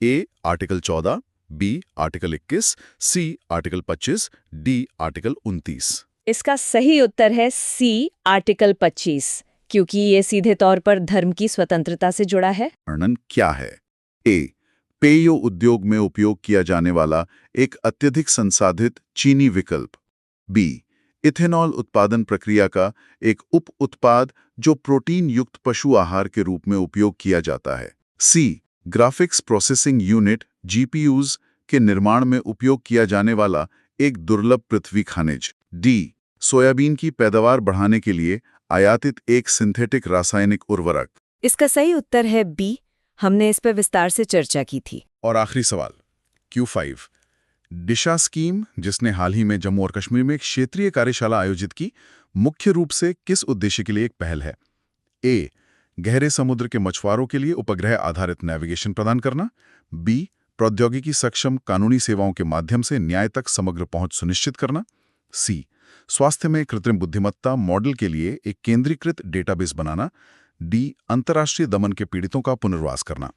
A. Article 14, B. Article 21, C. Article 25, D. Article 29। इसका सही उत्तर है सी, आर्टिकल 25, क्योंकि ये सीधे तौर पर धर्म की स्वतंत्रता से जुड़ा है। वर्णन क्या है? ए. पेय उद्योग में उपयोग किया जाने वाला एक अत्यधिक संसाधित चीनी विकल्प। बी. इथेनॉल उत्पादन प्रक्रिया का एक उप उत्पाद जो प्रोटीन युक्त पशु आहार के रूप में उपयोग किया जाता है। सी. ग्राफिक्स प्रोसेसिंग यूनिट GPUs के निर्माण में उपयोग किया जाने वाला एक दुर्लभ पृथ्वी खनिज। डी. सोयाबीन की पैदावार बढ़ाने के लिए आयातित एक सिंथेटिक रासायनिक उर्वरक। इसका सही उत्तर है बी, हमने इस पर विस्तार से चर्चा की थी। और आखिरी सवाल Q5 दिशा स्कीम, जिसने हाल ही में जम्मू और कश्मीर में एक क्षेत्रीय कार्यशाला आयोजित की, मुख्य रूप से किस उद्देश्य के लिए एक पहल है? ए. गहरे समुद्र के मछुआरों के लिए उपग्रह आधारित नेविगेशन प्रदान करना। बी. प्रौद्योगिकी सक्षम कानूनी सेवाओं के माध्यम से न्याय तक समग्र पहुंच सुनिश्चित करना। सी. स्वास्थ्य में कृत्रिम बुद्धिमत्ता मॉडल के लिए एक केंद्रीकृत डेटाबेस बनाना। डी. अंतर्राष्ट्रीय दमन के पीड़ितों का पुनर्वास करना।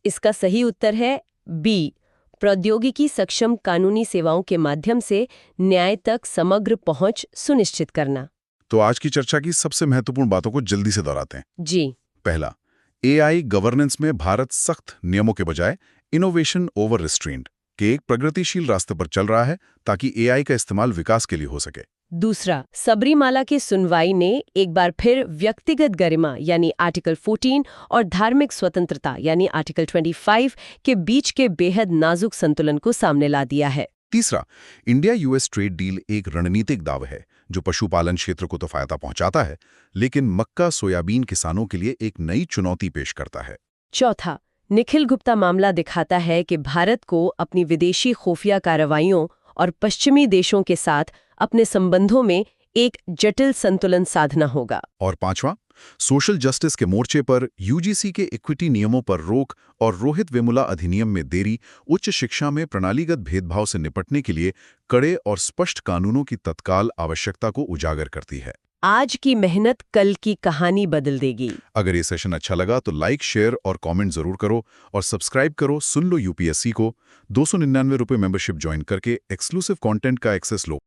इसका सही उत्तर है बी, प्रौद्योगिकी सक्षम कानूनी सेवाओं के माध्यम से न्याय तक समग्र पहुंच सुनिश्चित करना। तो आज की चर्चा की सबसे महत्वपूर्ण बातों को जल्दी से दोहराते हैं। जी। पहला, AI गवर्नेंस में भारत सख्त नियमों के बजाय इनोवेशन ओवर रिस्ट्रेंट के एक प्रगतिशील रास्ते पर चल रहा है ताकि AI का इस्तेमाल विकास के लिए हो सके। दूसरा, सबरीमाला की सुनवाई ने एक बार फिर व्यक्तिगत गरिमा यानी आर्टिकल 14 और धार्मिक स्वतंत्रता यानी आर्टिकल 25 के बीच के बेहद नाजुक संतुलन को सामने ला दिया है। तीसरा, इंडिया US ट्रेड डील एक रणनीतिक दाव है जो पशुपालन क्षेत्र को तो फायदा पहुंचाता है, लेकिन मक्का सोयाबीन किसानों के लिए एक नई चुनौती पेश करता है। चौथा, निखिल गुप्ता मामला दिखाता है कि भारत को अपनी विदेशी खुफिया कार्रवाइयों और पश्चिमी देशों के साथ अपने संबंधों में एक जटिल संतुलन साधना होगा। और पांचवा, सोशल जस्टिस के मोर्चे पर UGC के इक्विटी नियमों पर रोक और रोहित वेमुला अधिनियम में देरी उच्च शिक्षा में प्रणालीगत भेदभाव से निपटने के लिए कड़े और स्पष्ट कानूनों की तत्काल आवश्यकता को उजागर करती है। आज की मेहनत कल की कहानी बदल देगी। अगर ये सेशन अच्छा लगा तो लाइक, शेयर और कमेंट जरूर करो और सब्सक्राइब करो सुन लो UPSC को। 299 रुपये मेंबरशिप ज्वाइन करके एक्सक्लूसिव कंटेंट का एक्सेस लो।